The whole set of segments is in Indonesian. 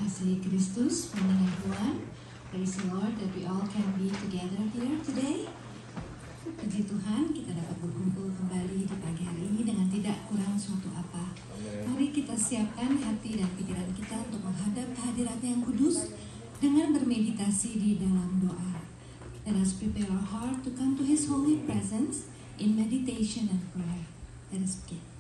mengasihi Kristus, pendengar Tuhan. Praise the Lord that we all can be together here today. Puji Tuhan, kita dapat berkumpul kembali di pagi hari ini dengan tidak kurang suatu apa. Mari kita siapkan hati dan pikiran kita untuk menghadap kehadirat yang kudus dengan bermeditasi di dalam doa. Let us prepare our heart to come to His holy presence in meditation and prayer. Let us begin.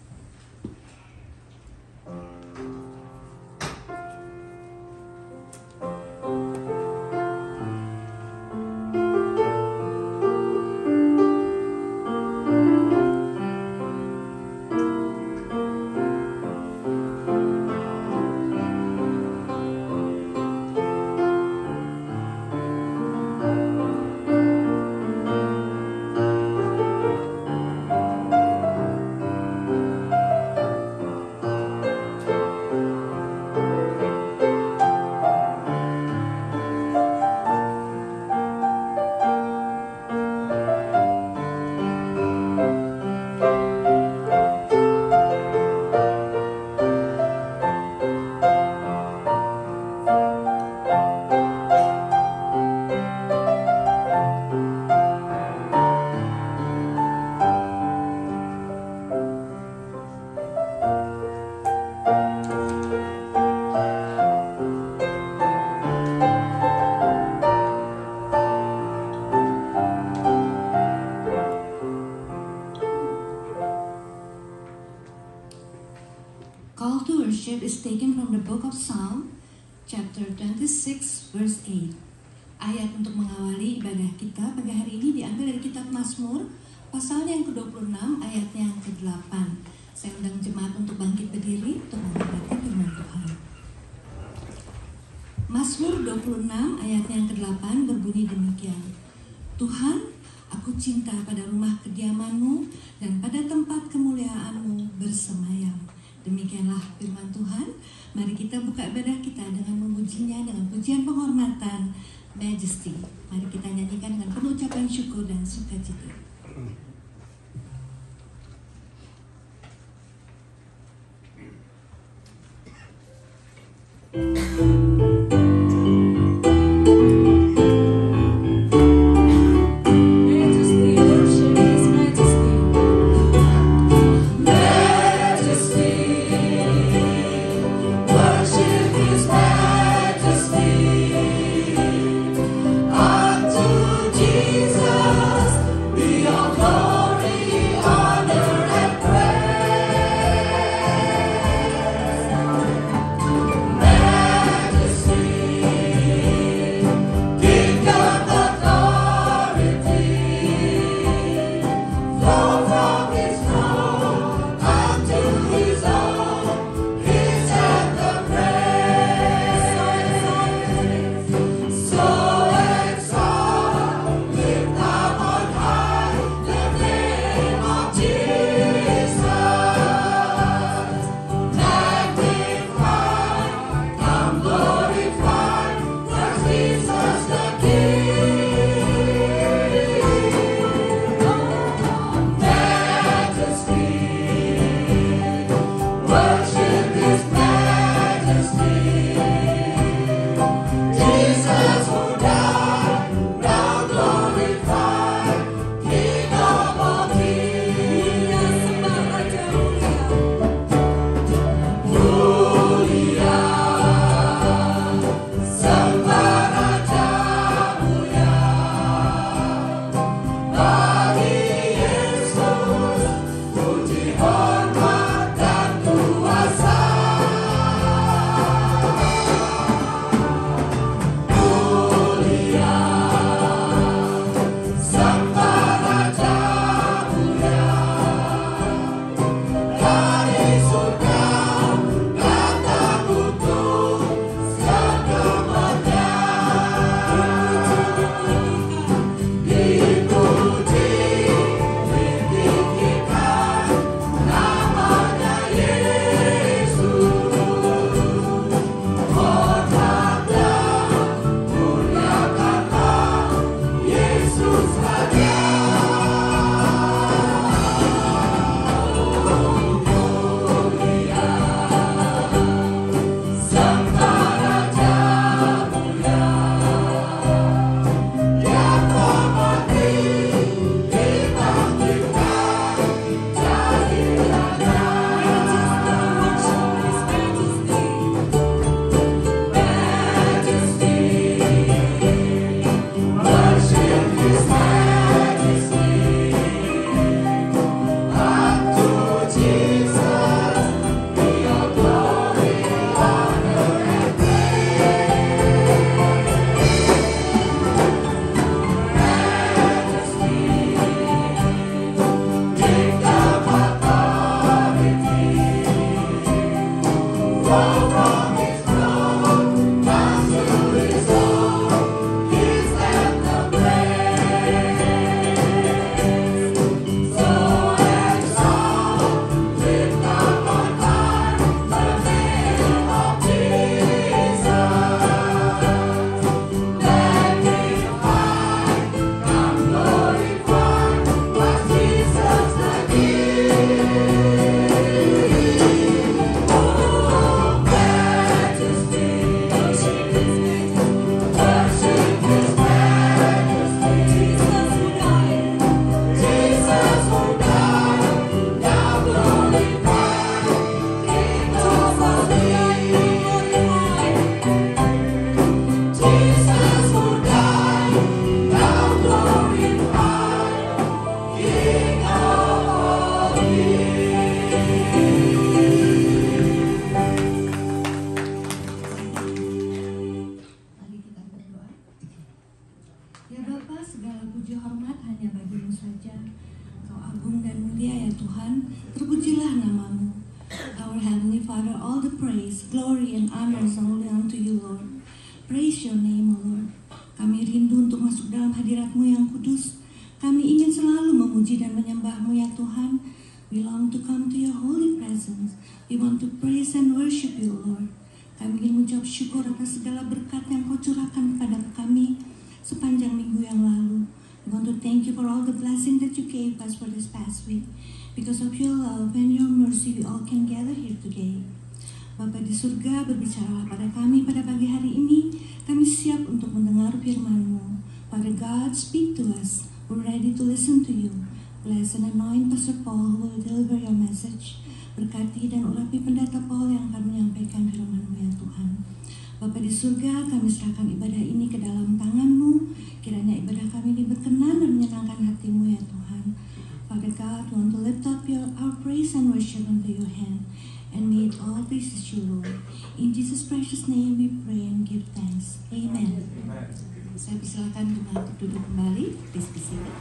Is taken from the book of Psalm, chapter 26, verse 8. Ayat untuk mengawali ibadah kita pada hari ini diambil dari kitab Mazmur, pasalnya yang ke-26, ayatnya yang ke-8. Saya undang jemaat untuk bangkit berdiri untuk menghormati firman Tuhan. Mazmur 26, ayatnya yang ke-8 berbunyi demikian. Tuhan, aku cinta pada rumah kediaman-Mu dan pada tempat kemuliaan-Mu bersemayam. Demikianlah firman Tuhan. Mari kita buka ibadah kita dengan memujinya dengan pujian penghormatan Majesty. Mari kita nyanyikan dengan penuh ucapan syukur dan sukacita. Jesus, be our God. terpujilah namamu. Our Heavenly Father, all the praise, glory, and honor is only unto you, Lord. Praise your name, O Lord. Kami rindu untuk masuk dalam hadirat-Mu yang kudus. Kami ingin selalu memuji dan menyembah-Mu ya Tuhan. We long to come to your holy presence. We want to praise and worship you, Lord. Kami ingin mengucap syukur atas segala berkat yang Kau curahkan kepada kami sepanjang minggu yang lalu. We want to thank you for all the blessing that you gave us for this past week. Because of your love and your mercy, we all can gather here today. Bapa di surga, berbicaralah pada kami pada pagi hari ini. Kami siap untuk mendengar firman-Mu. Father God, speak to us. We're ready to listen to you. Bless and anoint Pastor Paul who will deliver your message. Berkati dan urapi pendeta Paul yang akan menyampaikan firman-Mu ya Tuhan. Bapa di surga, kami serahkan ibadah ini ke dalam tangan-Mu. Kiranya ibadah kami ini berkenan dan menyenangkan hati-Mu ya Tuhan. Father God, we want to lift up our praise and worship unto your hand. And may it all pleases you, Lord. In Jesus' precious name we pray and give thanks. Amen. Saya persilakan untuk duduk kembali. Please be seated.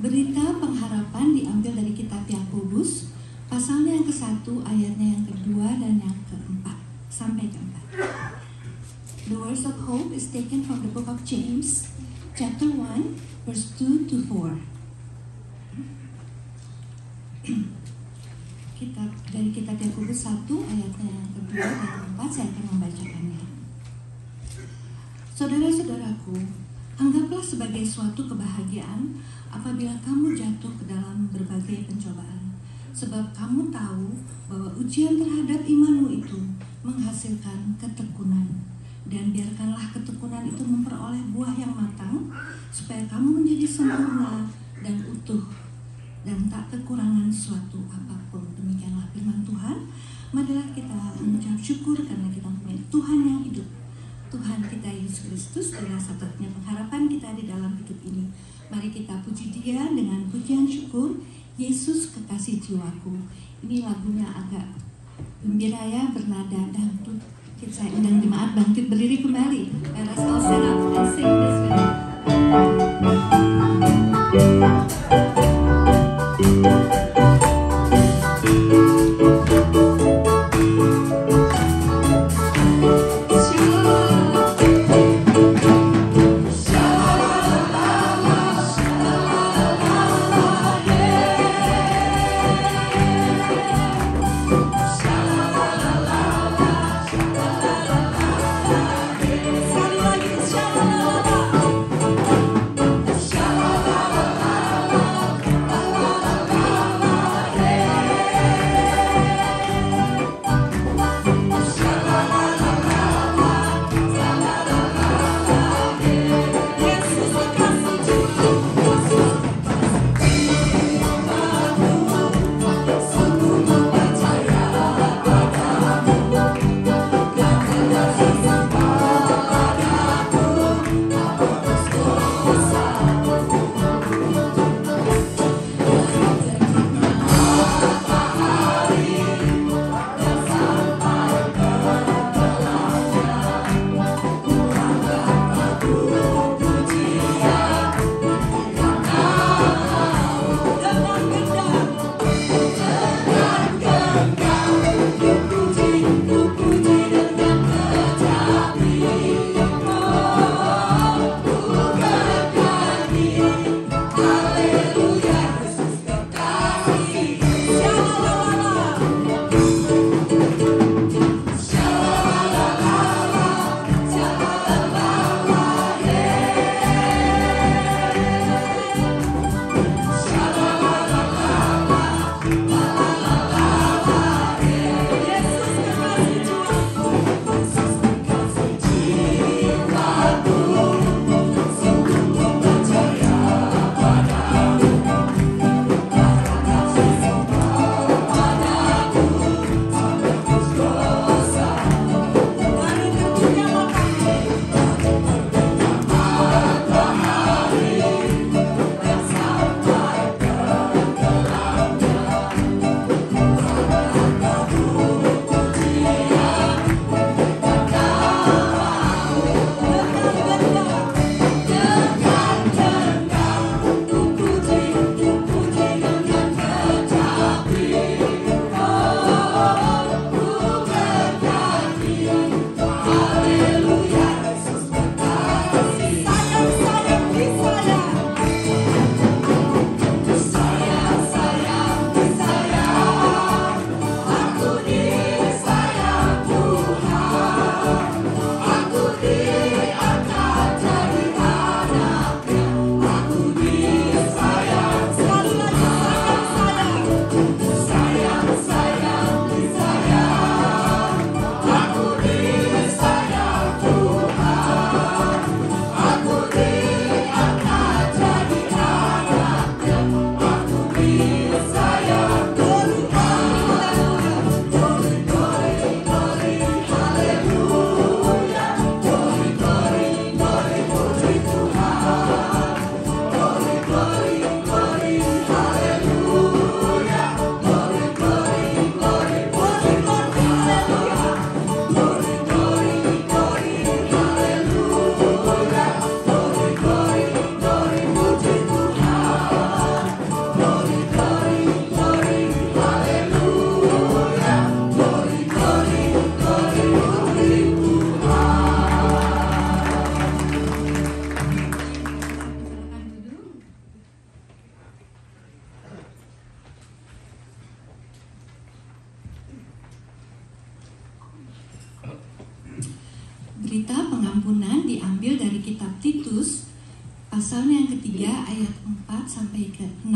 Berita pengharapan diambil dari kitab Yakobus, pasalnya yang ke-1, ayatnya yang kedua dan yang keempat sampai keempat. The words of hope is taken from the book of James, chapter 1, verse 2 to 4. Kitab Yakobus 1 ayatnya yang kedua dan keempat, saya akan membacakannya. Saudara-saudaraku, anggaplah sebagai suatu kebahagiaan apabila kamu jatuh ke dalam berbagai pencobaan, sebab kamu tahu bahwa ujian terhadap imanmu itu menghasilkan ketekunan. Dan biarkanlah ketekunan itu memperoleh buah yang matang, supaya kamu menjadi sempurna dan utuh dan tak kekurangan suatu apapun. Demikianlah firman Tuhan. Marilah kita mengucap syukur karena kita mempunyai Tuhan yang hidup. Tuhan kita Yesus Kristus adalah satu-satunya pengharapan kita di dalam hidup ini. Mari kita puji Dia dengan pujian syukur. Yesus kekasih jiwaku. Ini lagunya agak gembira ya, bernada dangdut. Saya undang jemaat bangkit berdiri kembali. Let us all stand up and sing this song. Sekali lagi, shalala. cerita pengampunan diambil dari kitab Titus, pasalnya yang ketiga ayat 4 sampai ke 6.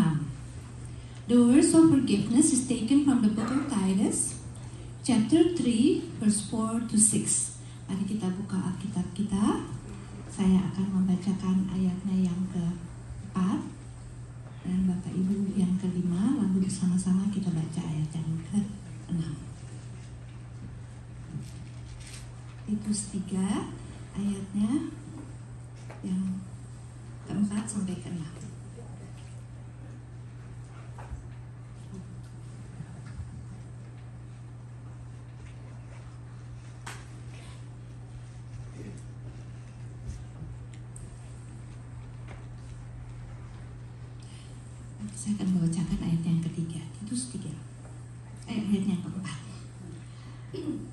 The words of forgiveness is taken from the book of Titus, chapter 3, verse 4 to 6. Mari kita buka Alkitab kita. Saya akan membacakan ayatnya yang ke-4 dan Bapak Ibu yang ke-5, lalu bersama-sama kita baca ayat yang ke-6. Titus 3 ayatnya yang ke-4 sampai ke-6. Saya akan membacakan ayat yang ketiga, Titus 3, ayat yang keempat.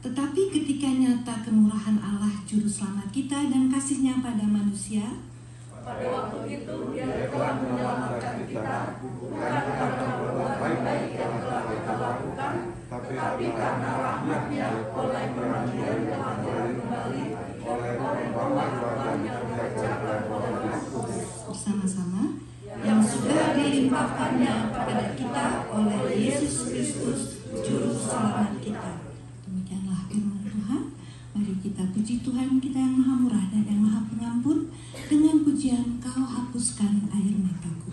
Tetapi ketika nyata kemurahan Allah Juru Selamat kita dan kasih-Nya pada manusia, pada waktu itu Dia telah menyelamatkan kita, bukan karena berbuat baik yang telah kita lakukan, tetapi karena rahmat-Nya oleh Roh-Nya yang kembali oleh pembawa Tuhan yang percaya Roh Kudus. Bersama-sama, yang sudah dilimpahkannya kepada kita oleh Yesus Kristus, Juru Selamat kita. Demikianlah firman Tuhan. Mari kita puji Tuhan kita yang Maha Murah dan yang Maha Pengampun. Dengan pujian Kau hapuskan air mataku.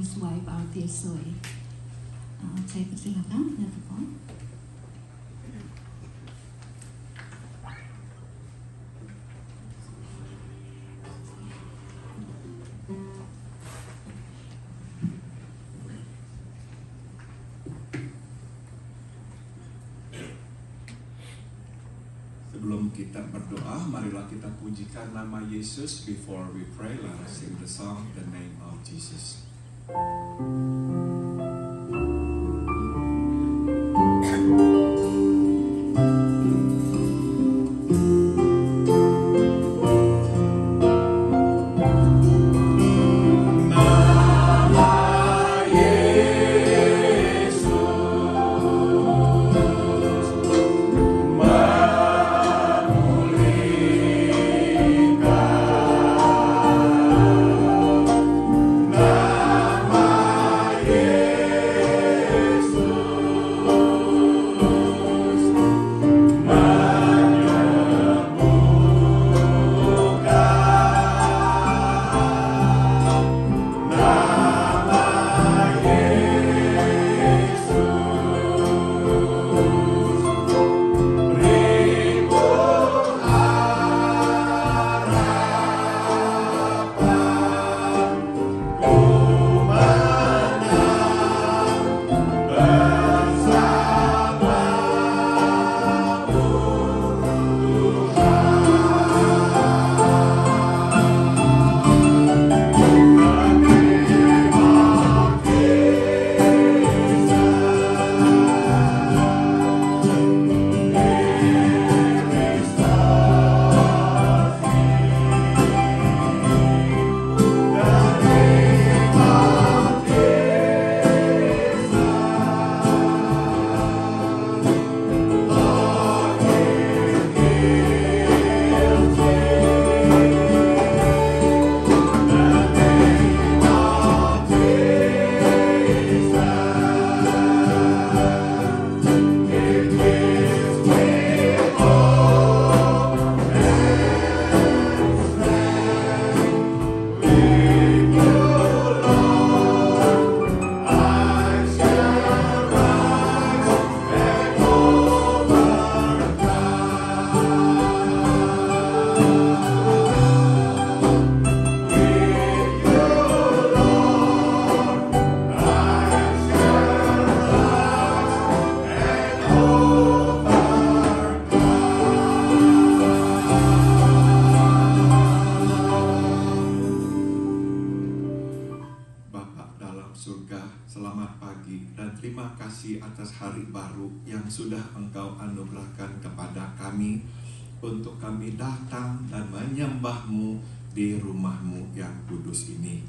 always wipe our tears away. Saya persilakan, Datuk Om. Sebelum kita berdoa, marilah kita pujikan nama Yesus. Before we pray, let us sing the song, The Name of Jesus. Sudah Engkau anugerahkan kepada kami untuk kami datang dan menyembah-Mu di rumah-Mu yang kudus ini.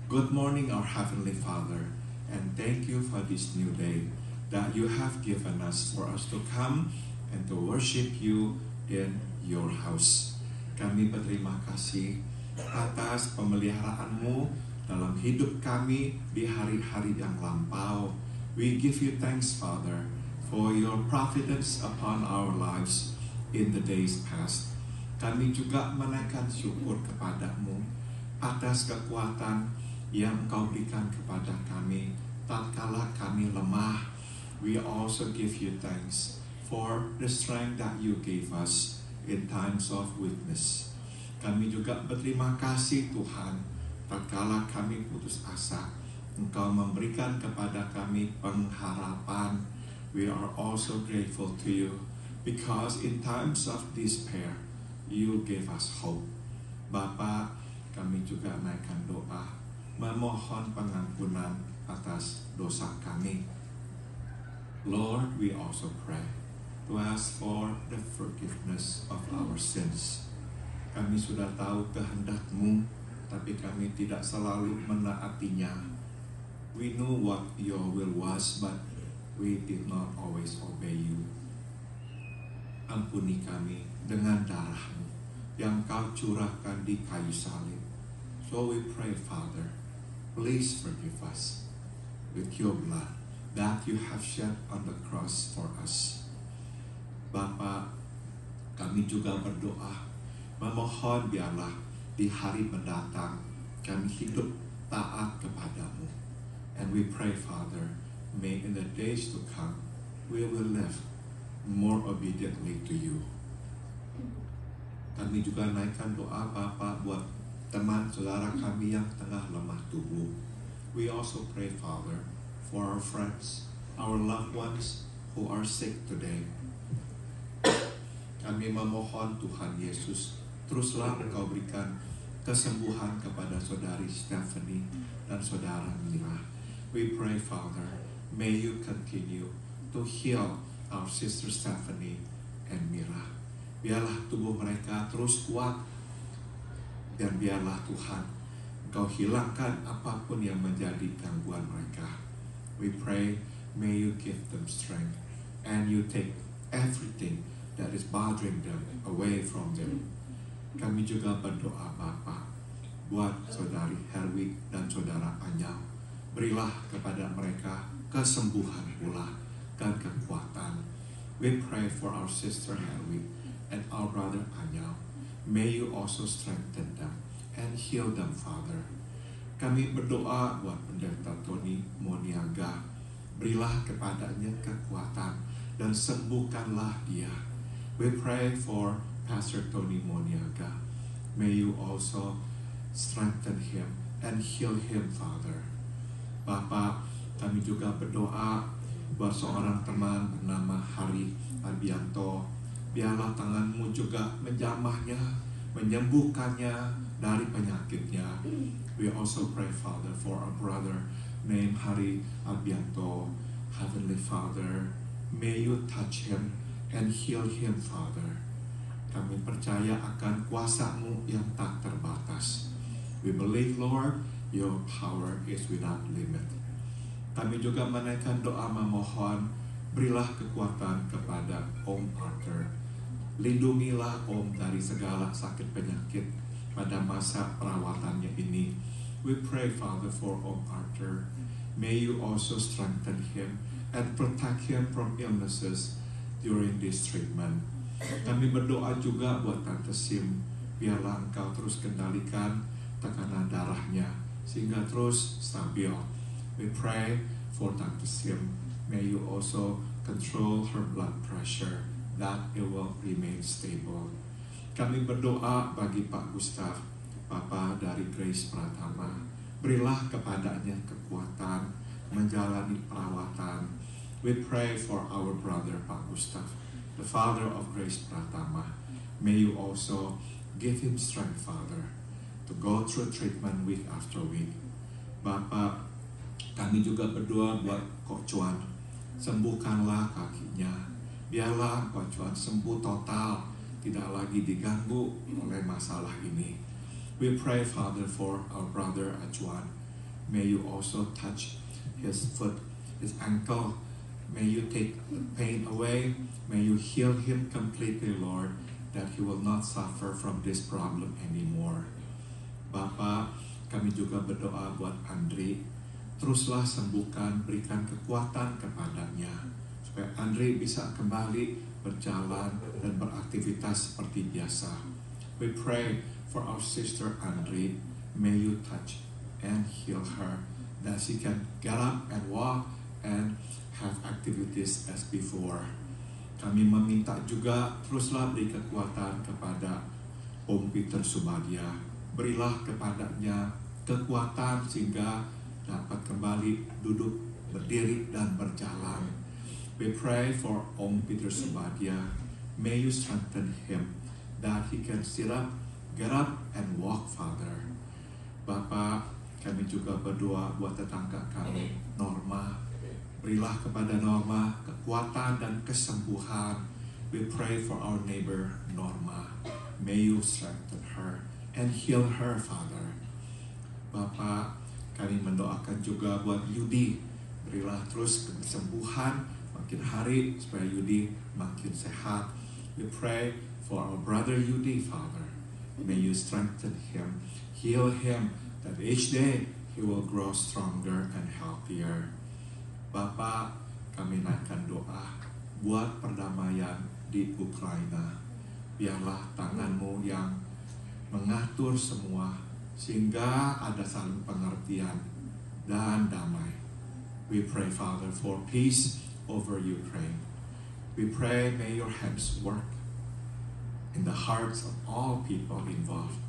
Good morning, our Heavenly Father, and thank you for this new day that you have given us for us to come and to worship you in your house. Kami berterima kasih atas pemeliharaan-Mu dalam hidup kami di hari-hari yang lampau. We give you thanks, Father, for your providence upon our lives in the days past. Kami juga menaikkan syukur kepadamu atas kekuatan yang Engkau berikan kepada kami tatkala kami lemah. We also give you thanks for the strength that you gave us in times of weakness. Kami juga berterima kasih Tuhan, tatkala kami putus asa, Engkau memberikan kepada kami pengharapan. We are also grateful to you because in times of despair, you gave us hope. Bapa, kami juga naikkan doa, memohon pengampunan atas dosa kami. Lord, we also pray to ask for the forgiveness of our sins. Kami sudah tahu kehendak-Mu, tapi kami tidak selalu menaatinya. We knew what your will was, but we did not always obey you. Ampuni kami dengan darah-Mu yang Kau curahkan di kayu salib. So we pray, Father, please forgive us with your blood that you have shed on the cross for us. Bapa, kami juga berdoa, memohon biarlah di hari mendatang kami hidup taat kepadamu. And we pray, Father, may in the days to come, we will live more obediently to you. Kami juga naikkan doa Bapa buat teman saudara kami yang tengah lemah tubuh. We also pray, Father, for our friends, our loved ones who are sick today. Kami memohon Tuhan Yesus, teruslah Engkau berikan kesembuhan kepada saudari Stephanie dan saudara Mira. We pray, Father, may you continue to heal our sister Stephanie and Mira. Biarlah tubuh mereka terus kuat, dan biarlah Tuhan Engkau hilangkan apapun yang menjadi gangguan mereka. We pray, may you give them strength and you take everything that is bothering them away from them. Kami juga berdoa Bapa buat saudari Herwig dan saudara Anyau. Berilah kepada mereka kesembuhan pula dan kekuatan. We pray for our sister Herwig and our brother Anyau. May you also strengthen them and heal them, Father. Kami berdoa buat pendeta Tony Moniaga. Berilah kepadanya kekuatan dan sembuhkanlah dia. We pray for Pastor Tony Moniaga. May you also strengthen him and heal him, Father. Bapa, kami juga berdoa buat seorang teman bernama Hari Arbianto. Biarlah tangan-Mu juga menjamahnya, menyembuhkannya dari penyakitnya. We also pray, Father, for our brother named Hari Arbianto. Heavenly Father, may you touch him and heal him, Father. Kami percaya akan kuasa-Mu yang tak terbatas. We believe, Lord, your power is without limit. Kami juga menaikkan doa memohon, berilah kekuatan kepada Om Arthur. Lindungilah Om dari segala sakit penyakit pada masa perawatannya ini. We pray, Father, for Om Arthur. May you also strengthen him and protect him from illnesses during this treatment. Kami berdoa juga buat Tante Sim. Biarlah Engkau terus kendalikan tekanan darahnya sehingga terus stabil. We pray for Tante Sim. May you also control her blood pressure, that it will remain stable. Kami berdoa bagi Pak Gustaf, Papa dari Grace Pratama. Berilah kepadanya kekuatan menjalani perawatan. We pray for our brother Pak Gustaf, the father of Grace Pratama. May you also give him strength, Father, to go through treatment week after week. Bapak, kami juga berdoa buat Kok Cuan. Sembuhkanlah kakinya. Biarlah Kok Cuan sembuh total, tidak lagi diganggu oleh masalah ini. We pray, Father, for our brother Ajuan. May you also touch his foot, his ankle. May you take the pain away. May you heal him completely, Lord, that he will not suffer from this problem anymore. Bapak, kami juga berdoa buat Andri. Teruslah sembuhkan, berikan kekuatan kepadanya, supaya Andri bisa kembali berjalan dan beraktivitas seperti biasa. We pray for our sister Andri. May you touch and heal her, that she can get up and walk and have activities as before. Kami meminta juga teruslah beri kekuatan kepada Om Peter Subadia. Berilah kepadanya kekuatan sehingga dapat kembali duduk, berdiri, dan berjalan. We pray for Om Peter Subadia. May you strengthen him, that he can sit up, get up, and walk, Father. Bapak, kami juga berdoa buat tetangga kami, Norma. Berilah kepada Norma kekuatan dan kesembuhan. We pray for our neighbor, Norma. May you strengthen her and heal her, Father. Bapak, kami mendoakan juga buat Yudi. Berilah terus kesembuhan makin hari supaya Yudi makin sehat. We pray for our brother Yudi, Father. May you strengthen him, heal him, that each day he will grow stronger and healthier. Bapak, kami naikkan doa buat perdamaian di Ukraina. Biarlah tangan-Mu yang mengatur semua sehingga ada saling pengertian dan damai. We pray, Father, for peace over Ukraine. We pray, may your hands work in the hearts of all people involved,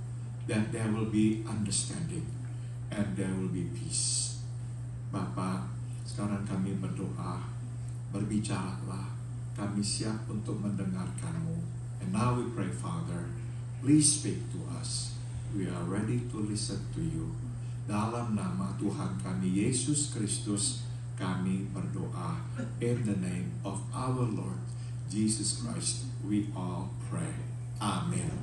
that there will be understanding and there will be peace. Bapa, sekarang kami berdoa, berbicaralah, kami siap untuk mendengarkan-Mu. And now we pray, Father, please speak to us. We are ready to listen to you. Dalam nama Tuhan kami Yesus Kristus, kami berdoa. In the name of our Lord Jesus Christ, we all pray. Amen.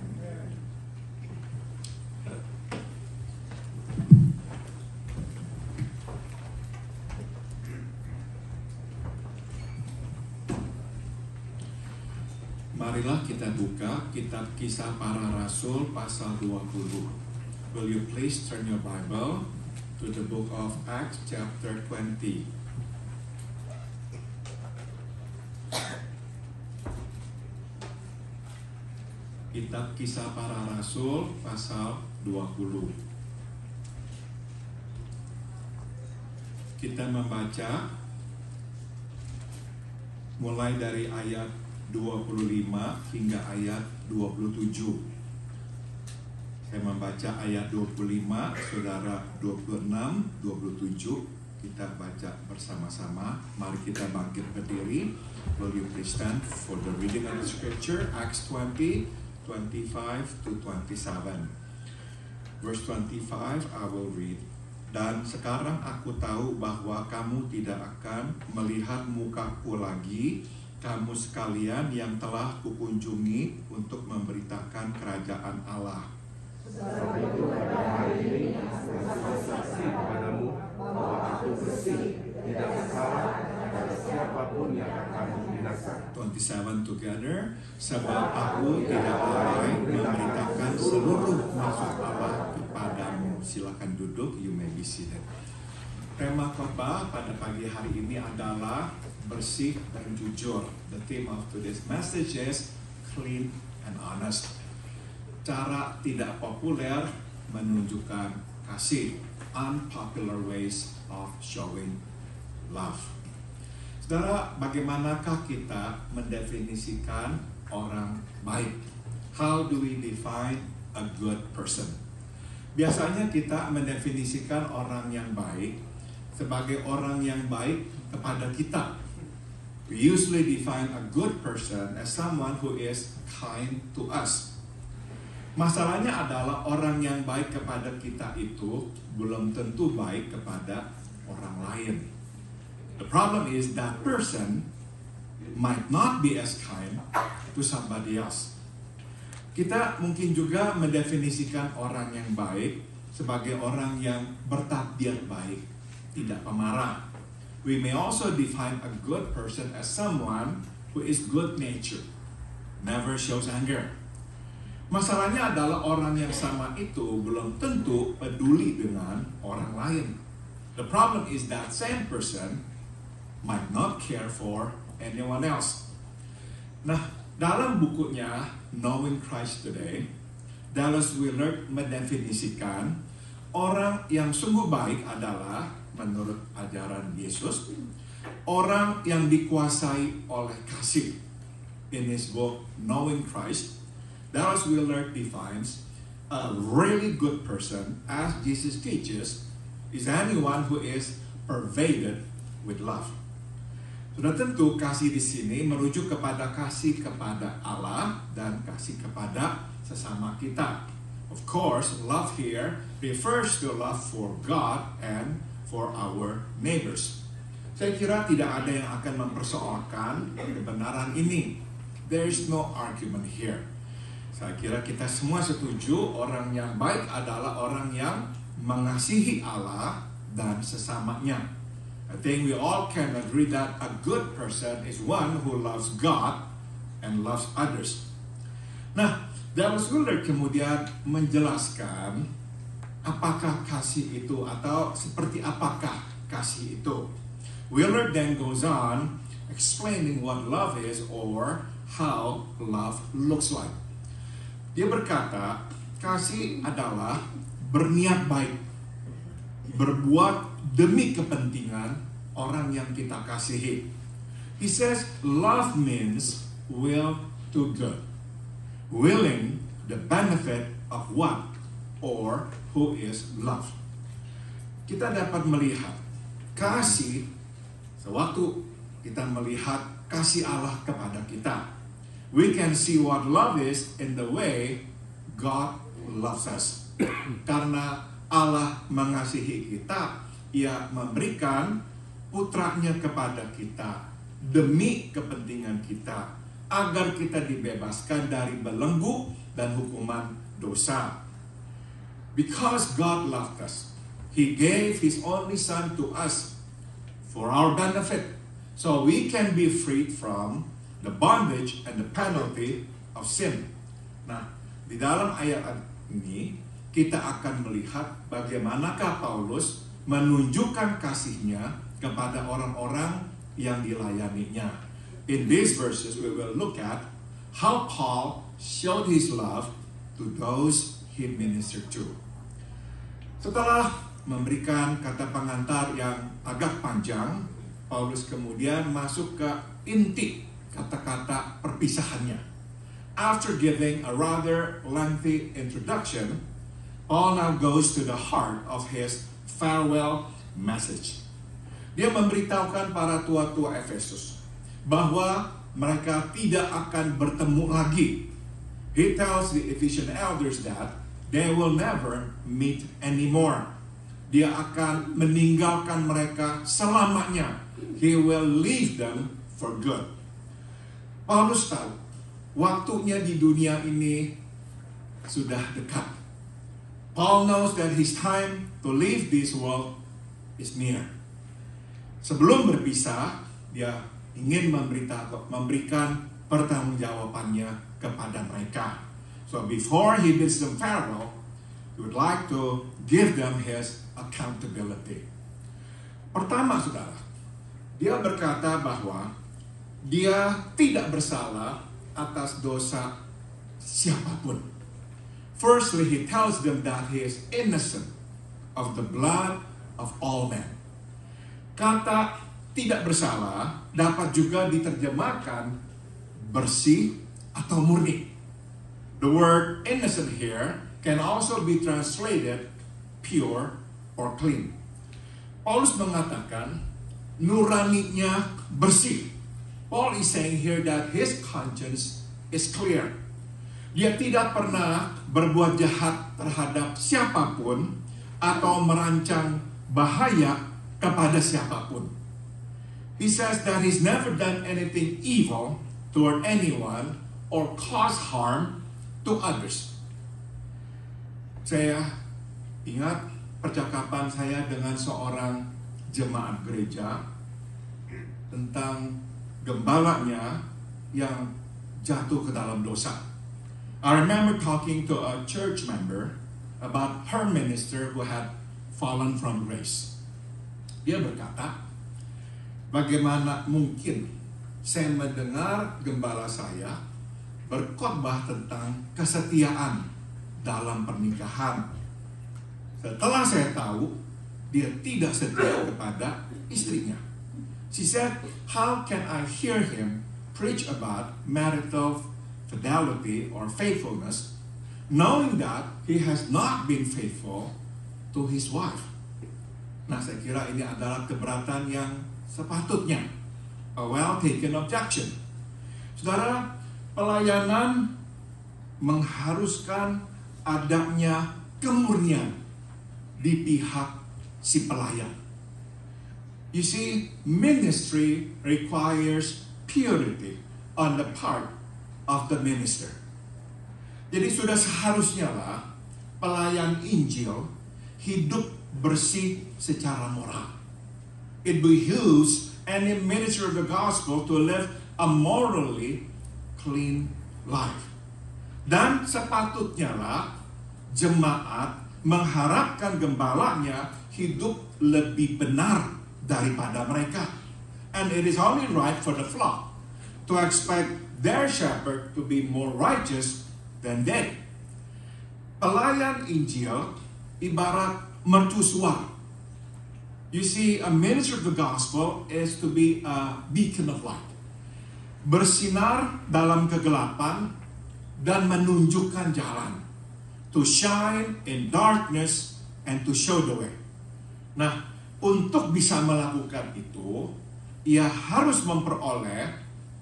Marilah kita buka kitab Kisah Para Rasul pasal 20. Will you please turn your Bible to the book of Acts chapter 20. Kitab Kisah Para Rasul pasal 20. Kita membaca mulai dari ayat 25 hingga ayat 27. Saya membaca ayat 25, saudara 26, 27. Kita baca bersama-sama. Mari kita bangkit berdiri. Will you please stand for the reading of the scripture? Acts 20, 25 to 27. Verse 25, I will read. Dan sekarang aku tahu bahwa kamu tidak akan melihat mukaku lagi, kamu sekalian yang telah kukunjungi untuk memberitakan kerajaan Allah. Sebab itu pada hari ini aku bersaksi kepadamu bahwa aku bersih, tidak bersalah kepada siapapun yang akan membinasakan. 27 together. Sebab aku tidak lalai memberitakan seluruh maksud Allah kepadamu. Silakan duduk, you may be seated. Tema khotbah pada pagi hari ini adalah bersih dan jujur. The theme of today's message is clean and honest. Cara tidak populer menunjukkan kasih. Unpopular ways of showing love. Saudara, bagaimanakah kita mendefinisikan orang baik? How do we define a good person? Biasanya kita mendefinisikan orang yang baik sebagai orang yang baik kepada kita. We usually define a good person as someone who is kind to us. Masalahnya adalah orang yang baik kepada kita itu belum tentu baik kepada orang lain. The problem is that person might not be as kind to somebody else. Kita mungkin juga mendefinisikan orang yang baik sebagai orang yang bertabiat baik, tidak pemarah. We may also define a good person as someone who is good-natured, never shows anger. Masalahnya adalah orang yang sama itu belum tentu peduli dengan orang lain. The problem is that same person might not care for anyone else. Nah, dalam bukunya Knowing Christ Today, Dallas Willard mendefinisikan orang yang sungguh baik adalah, menurut ajaran Yesus, orang yang dikuasai oleh kasih. In his book Knowing Christ, Dallas Willard defines a really good person, as Jesus teaches, is anyone who is pervaded with love. Sudah tentu kasih di sini merujuk kepada kasih kepada Allah dan kasih kepada sesama kita. Of course, love here refers to love for God and for our neighbors. Saya kira tidak ada yang akan mempersoalkan kebenaran ini. There is no argument here. Saya kira kita semua setuju orang yang baik adalah orang yang mengasihi Allah dan sesamanya. I think we all can agree that a good person is one who loves God and loves others. Nah, Dallas Willard kemudian menjelaskan apakah kasih itu atau seperti apakah kasih itu. Willard then goes on explaining what love is or how love looks like. Dia berkata, kasih adalah berniat baik, berbuat demi kepentingan orang yang kita kasihi. He says love means will to good, willing the benefit of what or who is loved. Kita dapat melihat kasih sewaktu kita melihat kasih Allah kepada kita. We can see what love is in the way God loves us. Karena Allah mengasihi kita, Ia memberikan putranya kepada kita demi kepentingan kita, agar kita dibebaskan dari belenggu dan hukuman dosa. Because God loved us, He gave His only Son to us for our benefit, so we can be freed from the bondage and the penalty of sin. Nah, di dalam ayat ini kita akan melihat bagaimanakah Paulus menunjukkan kasihnya kepada orang-orang yang dilayaninya. In these verses we will look at how Paul showed his love to those he ministered to. Setelah memberikan kata pengantar yang agak panjang, Paulus kemudian masuk ke inti kata-kata perpisahannya. After giving a rather lengthy introduction, Paul now goes to the heart of his farewell message. Dia memberitahukan para tua-tua Efesus bahwa mereka tidak akan bertemu lagi. He tells the Ephesian elders that they will never meet anymore. Dia akan meninggalkan mereka selamanya. He will leave them for good. Paulus tahu waktunya di dunia ini sudah dekat. Paul knows that his time to leave this world is near. Sebelum berpisah, dia ingin memberikan pertanggungjawabannya kepada mereka. So before he bids them farewell, he would like to give them his accountability. Pertama, saudara, dia berkata bahwa dia tidak bersalah atas dosa siapapun. Firstly, he tells them that he is innocent of the blood of all men. Kata tidak bersalah dapat juga diterjemahkan bersih atau murni. The word innocent here can also be translated pure or clean. Paulus mengatakan nuraninya bersih. Paul is saying here that his conscience is clear. Dia tidak pernah berbuat jahat terhadap siapapun atau merancang bahaya kepada siapapun. He says that he's never done anything evil toward anyone or caused harm to others. Saya ingat percakapan saya dengan seorang jemaat gereja tentang gembalanya yang jatuh ke dalam dosa. I remember talking to a church member about her minister who had fallen from grace. Dia berkata, bagaimana mungkin saya mendengar gembala saya berkhotbah tentang kesetiaan dalam pernikahan. Setelah saya tahu, dia tidak setia kepada istrinya. She said, how can I hear him preach about marital fidelity or faithfulness, knowing that he has not been faithful to his wife? Nah, saya kira ini adalah keberatan yang sepatutnya. A well-taken objection. Saudara, pelayanan mengharuskan adanya kemurnian di pihak si pelayan. You see, ministry requires purity on the part of the minister. Jadi sudah seharusnya lah pelayan Injil hidup bersih secara moral. It behooves any minister of the gospel to live a morally clean life. Dan sepatutnya lah jemaat mengharapkan gembalanya hidup lebih benar daripada mereka. And it is only right for the flock to expect their shepherd to be more righteous than they. Pelayan Injil ibarat mercusuar. You see, a minister of the gospel is to be a beacon of light. Bersinar dalam kegelapan dan menunjukkan jalan. To shine in darkness and to show the way. Nah, untuk bisa melakukan itu, ia harus memperoleh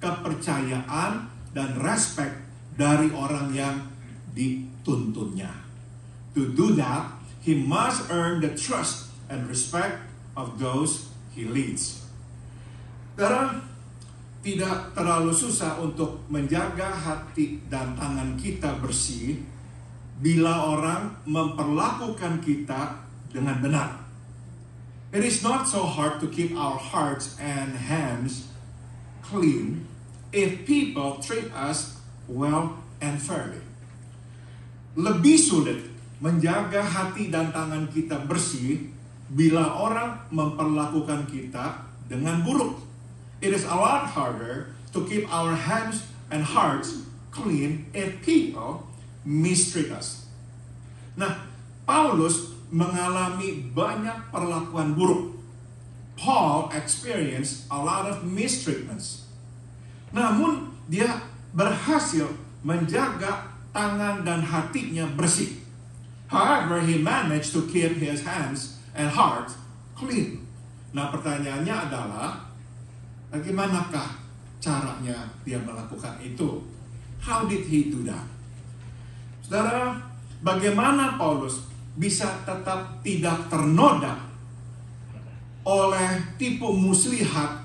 kepercayaan dan respect dari orang yang dituntunnya. To do that, he must earn the trust and respect of those he leads. Karena tidak terlalu susah untuk menjaga hati dan tangan kita bersih bila orang memperlakukan kita dengan benar. It is not so hard to keep our hearts and hands clean if people treat us well and fairly. Lebih sulit menjaga hati dan tangan kita bersih bila orang memperlakukan kita dengan buruk. It is a lot harder to keep our hands and hearts clean if people mistreat us. Nah, Paulus mengalami banyak perlakuan buruk. Paul experienced a lot of mistreatments. Namun, dia berhasil menjaga tangan dan hatinya bersih. However, he managed to keep his hands and heart clean. Nah, pertanyaannya adalah, bagaimanakah caranya dia melakukan itu? How did he do that? Saudara, bagaimana Paulus bisa tetap tidak ternoda oleh tipu muslihat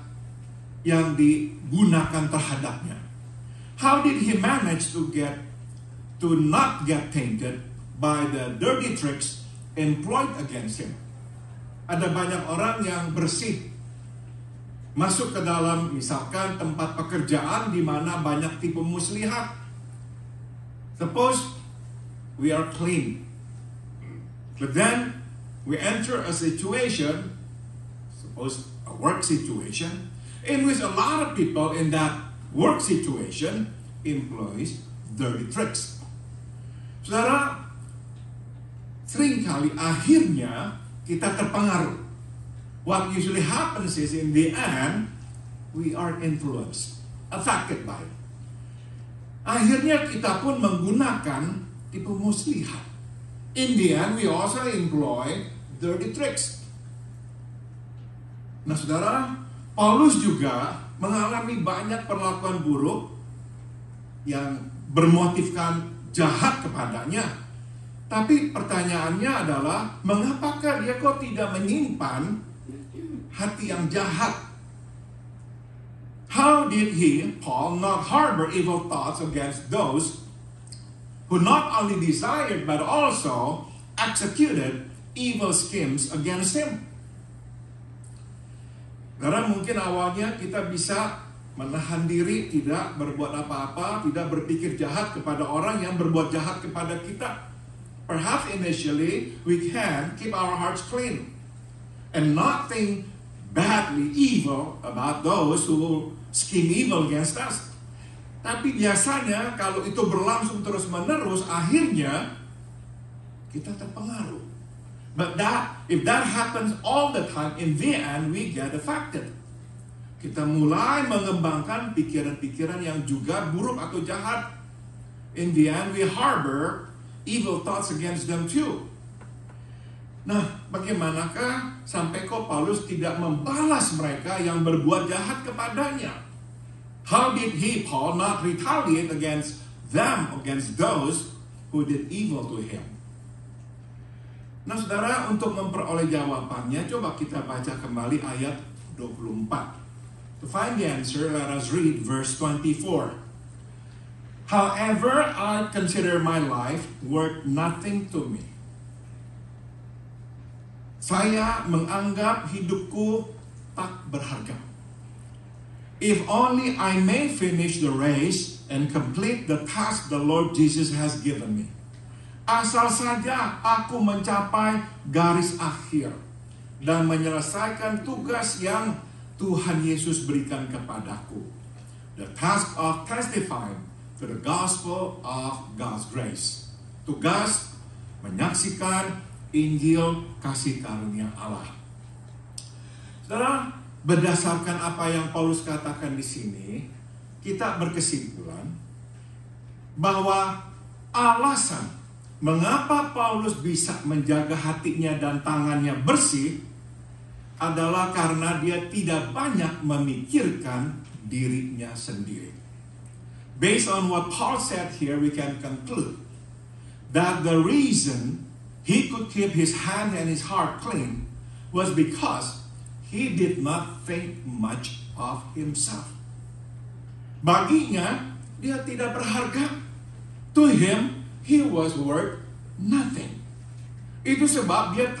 yang digunakan terhadapnya? How did he manage to not get tainted by the dirty tricks employed against him? Ada banyak orang yang bersih masuk ke dalam misalkan tempat pekerjaan di mana banyak tipu muslihat. Suppose we are clean, but then we enter a situation, suppose a work situation, in which a lot of people in that work situation employs dirty tricks. Saudara, seringkali akhirnya kita terpengaruh. What usually happens is in the end, we are influenced, affected by it. Akhirnya kita pun menggunakan tipu muslihat. In the end, we also employ dirty tricks. Nah, saudara, Paulus juga mengalami banyak perlakuan buruk yang bermotifkan jahat kepadanya. Tapi pertanyaannya adalah, mengapakah dia kok tidak menyimpan hati yang jahat? How did he, Paul, not harbor evil thoughts against those who not only desired but also executed evil schemes against him? Karena mungkin awalnya kita bisa menahan diri, tidak berbuat apa-apa, tidak berpikir jahat kepada orang yang berbuat jahat kepada kita. Perhaps initially we can keep our hearts clean and not think badly evil about those who scheme evil against us. Tapi biasanya kalau itu berlangsung terus-menerus, akhirnya kita terpengaruh. But if that happens all the time, in the end we get affected. Kita mulai mengembangkan pikiran-pikiran yang juga buruk atau jahat. In the end we harbor evil thoughts against them too. Nah, bagaimanakah sampai kok Paulus tidak membalas mereka yang berbuat jahat kepadanya? How did he, Paul, not retaliate against them, against those who did evil to him? Nah, saudara, untuk memperoleh jawabannya, coba kita baca kembali ayat 24. To find the answer, let us read verse 24. However, I consider my life worth nothing to me. Saya menganggap hidupku tak berharga. If only I may finish the race and complete the task the Lord Jesus has given me. Asal saja aku mencapai garis akhir dan menyelesaikan tugas yang Tuhan Yesus berikan kepadaku. The task of testifying to the gospel of God's grace. Tugas menyaksikan Injil kasih karunia Allah. Saudara, berdasarkan apa yang Paulus katakan di sini, kita berkesimpulan bahwa alasan mengapa Paulus bisa menjaga hatinya dan tangannya bersih adalah karena dia tidak banyak memikirkan dirinya sendiri. Based on what Paul said here, we can conclude that the reason he could keep his hand and his heart clean was because he did not think much of himself. Baginya, dia tidak berharga. To him, he was worth nothing. Itu sebab dia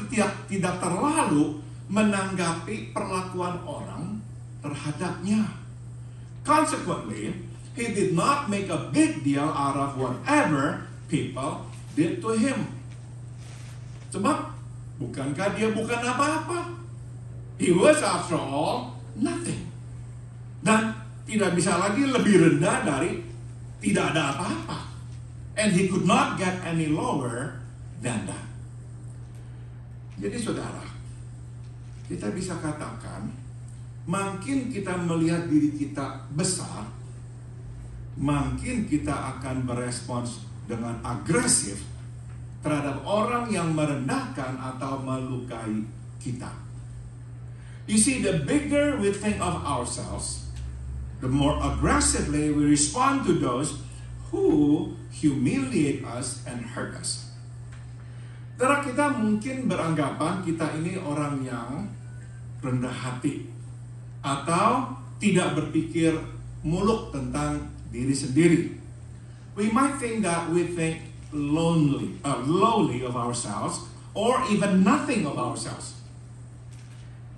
tidak terlalu menanggapi perlakuan orang terhadapnya. Consequently, he did not make a big deal out of whatever people did to him. Sebab, bukankah dia bukan apa-apa? He was after all nothing. Dan tidak bisa lagi lebih rendah dari tidak ada apa-apa. And he could not get any lower than that. Jadi saudara, kita bisa katakan, makin kita melihat diri kita besar, makin kita akan berespons dengan agresif terhadap orang yang merendahkan atau melukai kita. You see, the bigger we think of ourselves, the more aggressively we respond to those who humiliate us and hurt us. Karena kita mungkin beranggapan kita ini orang yang rendah hati atau tidak berpikir muluk tentang diri sendiri. We might think that we think lowly of ourselves or even nothing of ourselves.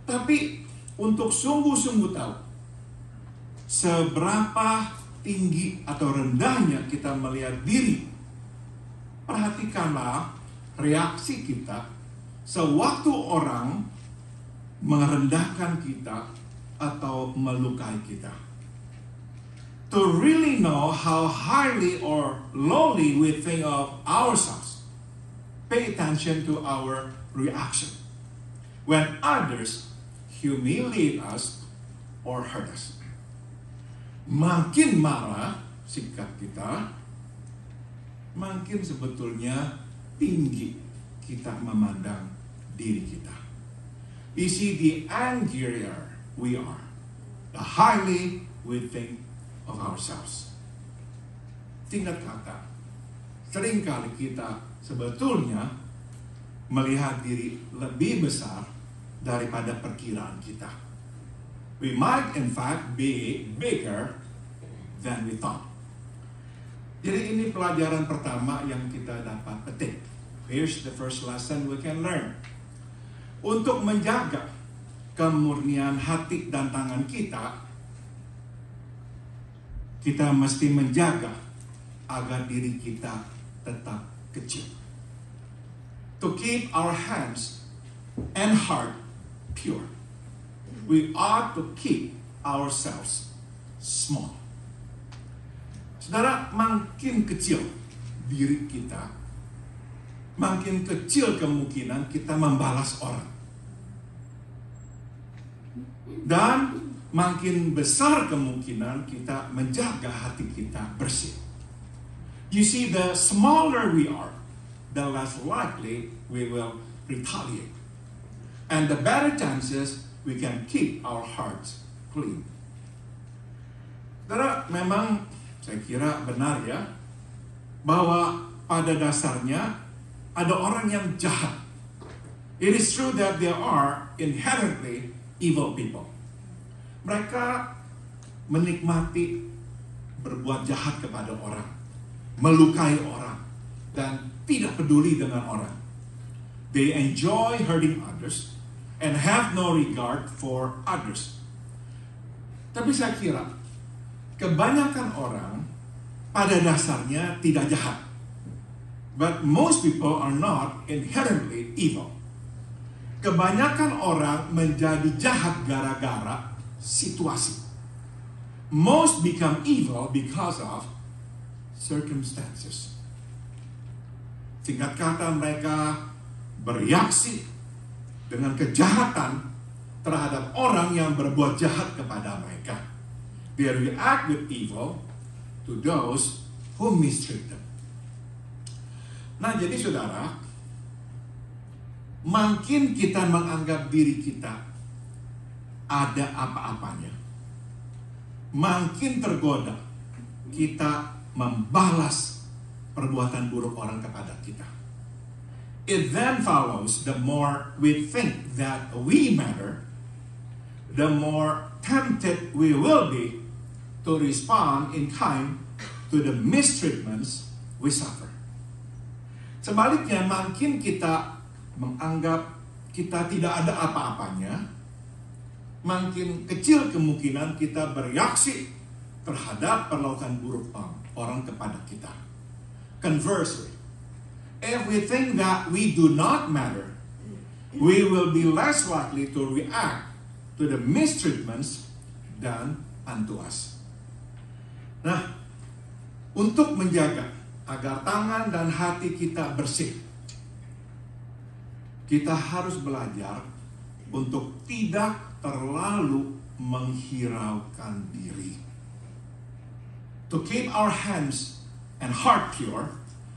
Tapi untuk sungguh-sungguh tahu seberapa tinggi atau rendahnya kita melihat diri, perhatikanlah reaksi kita sewaktu orang merendahkan kita atau melukai kita. To really know how highly or lowly we think of ourselves, pay attention to our reaction when others humiliate us or hurt us. Makin marah sikap kita, makin sebetulnya tinggi kita memandang diri kita. You see, the angrier we are, the highly we think of ourselves. Singkat kata, seringkali kita sebetulnya melihat diri lebih besar daripada perkiraan kita. We might in fact be bigger than we thought. Jadi ini pelajaran pertama yang kita dapat petik. Here's the first lesson we can learn. Untuk menjaga kemurnian hati dan tangan kita, kita mesti menjaga agar diri kita tetap kecil. To keep our hands and heart pure, we ought to keep ourselves small. Saudara, makin kecil diri kita, makin kecil kemungkinan kita membalas orang. Dan makin besar kemungkinan kita menjaga hati kita bersih. You see, the smaller we are, the less likely we will retaliate. And the better chances we can keep our hearts clean. Karena memang saya kira benar ya, bahwa pada dasarnya ada orang yang jahat. It is true that there are inherently evil people. Mereka menikmati berbuat jahat kepada orang, melukai orang, dan tidak peduli dengan orang. They enjoy hurting others and have no regard for others. Tapi saya kira kebanyakan orang pada dasarnya tidak jahat. But most people are not inherently evil. Kebanyakan orang menjadi jahat gara-gara situasi. Most become evil because of circumstances. Singkat kata, mereka bereaksi dengan kejahatan terhadap orang yang berbuat jahat kepada mereka. They react with evil to those who mistreat them. Nah, jadi saudara, makin kita menganggap diri kita ada apa-apanya, makin tergoda kita membalas perbuatan buruk orang kepada kita. It then follows, the more we think that we matter, the more tempted we will be to respond in kind to the mistreatments we suffer. Sebaliknya, makin kita menganggap kita tidak ada apa-apanya, makin kecil kemungkinan kita bereaksi terhadap perlakuan buruk orang kepada kita. Conversely, if we think that we do not matter, we will be less likely to react to the mistreatments done unto us. Nah, untuk menjaga agar tangan dan hati kita bersih, kita harus belajar untuk tidak terlalu menghiraukan diri. To keep our hands and heart pure,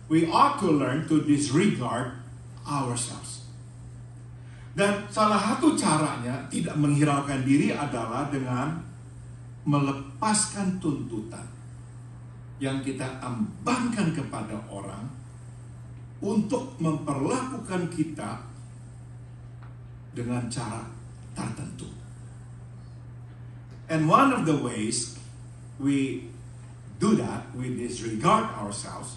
we ought to learn to disregard ourselves. Dan salah satu caranya tidak menghiraukan diri adalah dengan melepaskan tuntutan yang kita embankan kepada orang untuk memperlakukan kita dengan cara tertentu. And one of the ways we do that, we disregard ourselves,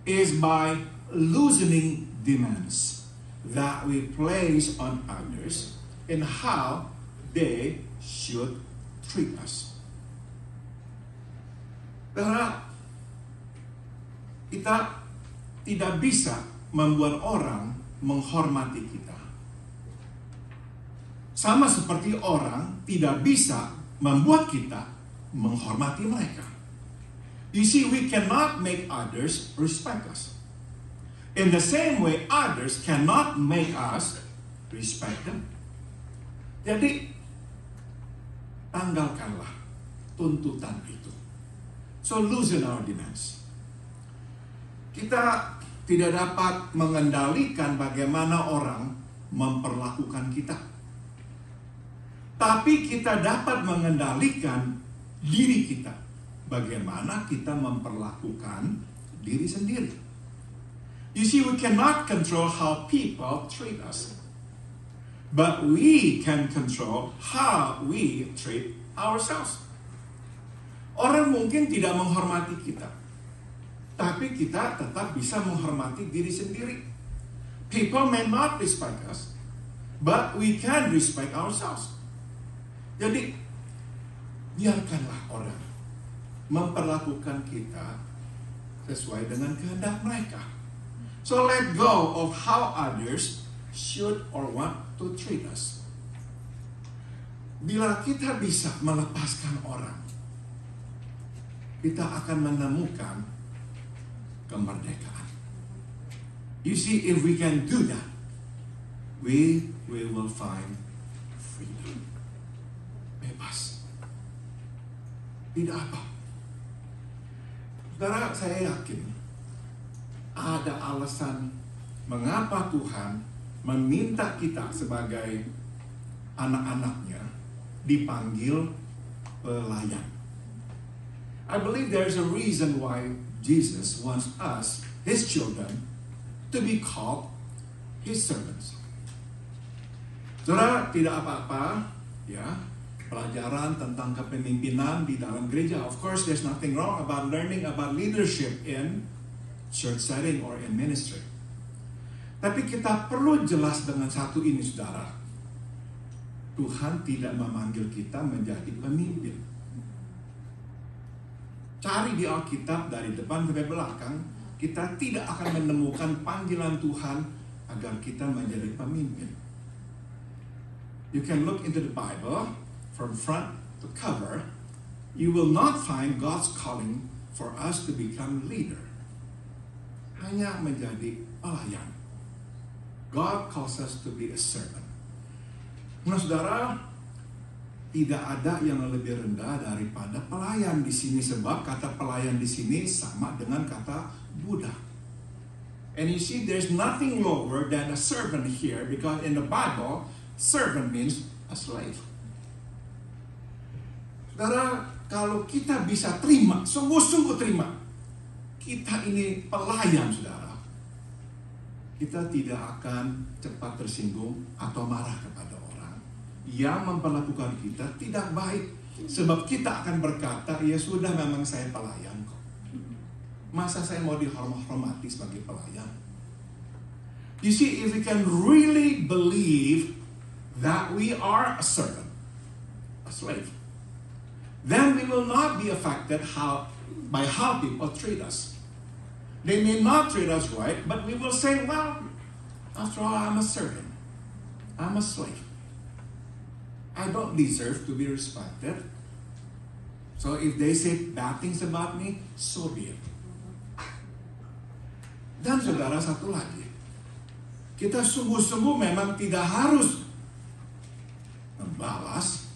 is by loosening demands that we place on others in how they should treat us. Karena kita tidak bisa membuat orang menghormati kita, sama seperti orang tidak bisa membuat kita menghormati mereka. You see, we cannot make others respect us. In the same way, others cannot make us respect them. Jadi, tanggalkanlah tuntutan itu. So loosen our demands. Kita tidak dapat mengendalikan bagaimana orang memperlakukan kita. Tapi kita dapat mengendalikan diri kita. Bagaimana kita memperlakukan diri sendiri. You see, we cannot control how people treat us. But we can control how we treat ourselves. Orang mungkin tidak menghormati kita, tapi kita tetap bisa menghormati diri sendiri. People may not respect us, but we can respect ourselves. Jadi, biarkanlah orang memperlakukan kita sesuai dengan kehendak mereka. So let go of how others should or want to treat us. Bila kita bisa melepaskan orang, kita akan menemukan kemerdekaan. You see, if we can do that, we will find freedom. Bebas. Tidak apa. Saudara, saya yakin ada alasan mengapa Tuhan meminta kita sebagai anak-anaknya dipanggil pelayan. I believe there's a reason why Jesus wants us, His children, to be called His servants. Saudara, tidak apa-apa, ya, pelajaran tentang kepemimpinan di dalam gereja. Of course, there's nothing wrong about learning about leadership in church setting or in ministry. Tapi kita perlu jelas dengan satu ini, saudara. Tuhan tidak memanggil kita menjadi pemimpin. Cari di Alkitab dari depan sampai belakang, kita tidak akan menemukan panggilan Tuhan agar kita menjadi pemimpin. You can look into the Bible from front to cover. You will not find God's calling for us to become leader. Hanya menjadi pelayan. God calls us to be a servant. Nah, saudara, tidak ada yang lebih rendah daripada pelayan di sini, sebab kata pelayan di sini sama dengan kata budak. And you see, there's nothing lower than a servant here, because in the Bible, servant means a slave. Saudara, kalau kita bisa terima, sungguh-sungguh terima, kita ini pelayan, saudara, kita tidak akan cepat tersinggung atau marah kepada orang yang memperlakukan kita tidak baik. Sebab kita akan berkata, ya sudah, memang saya pelayan kok. Masa saya mau dihormati sebagai pelayan? You see, if we can really believe that we are a servant, a slave, then we will not be affected by how people treat us. They may not treat us right, but we will say, well, after all, I'm a servant. I'm a slave. I don't deserve to be respected. So if they say bad things about me, so be it. Dan saudara, satu lagi, kita sungguh-sungguh memang tidak harus membalas,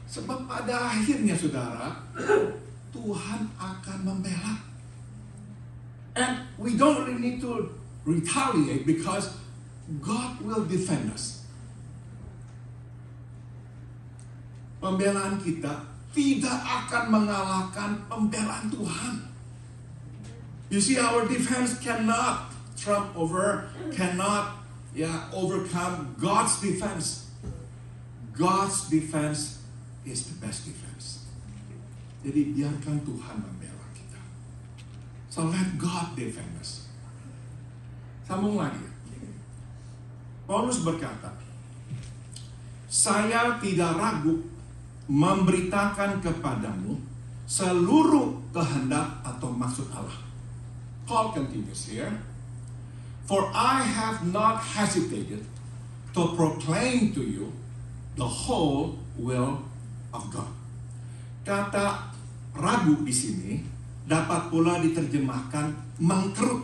sebab pada akhirnya, saudara, Tuhan akan membela. And we don't really need to retaliate because God will defend us. Pembelaan kita tidak akan mengalahkan pembelaan Tuhan. You see, our defense cannot overcome God's defense. God's defense is the best defense. Jadi biarkan Tuhan membela kita. So let God defend us. Sambung lagi. Paulus berkata, saya tidak ragu memberitakan kepadamu seluruh kehendak atau maksud Allah. Paul continues here. For I have not hesitated to proclaim to you the whole will of God. Kata ragu di sini dapat pula diterjemahkan mengkerut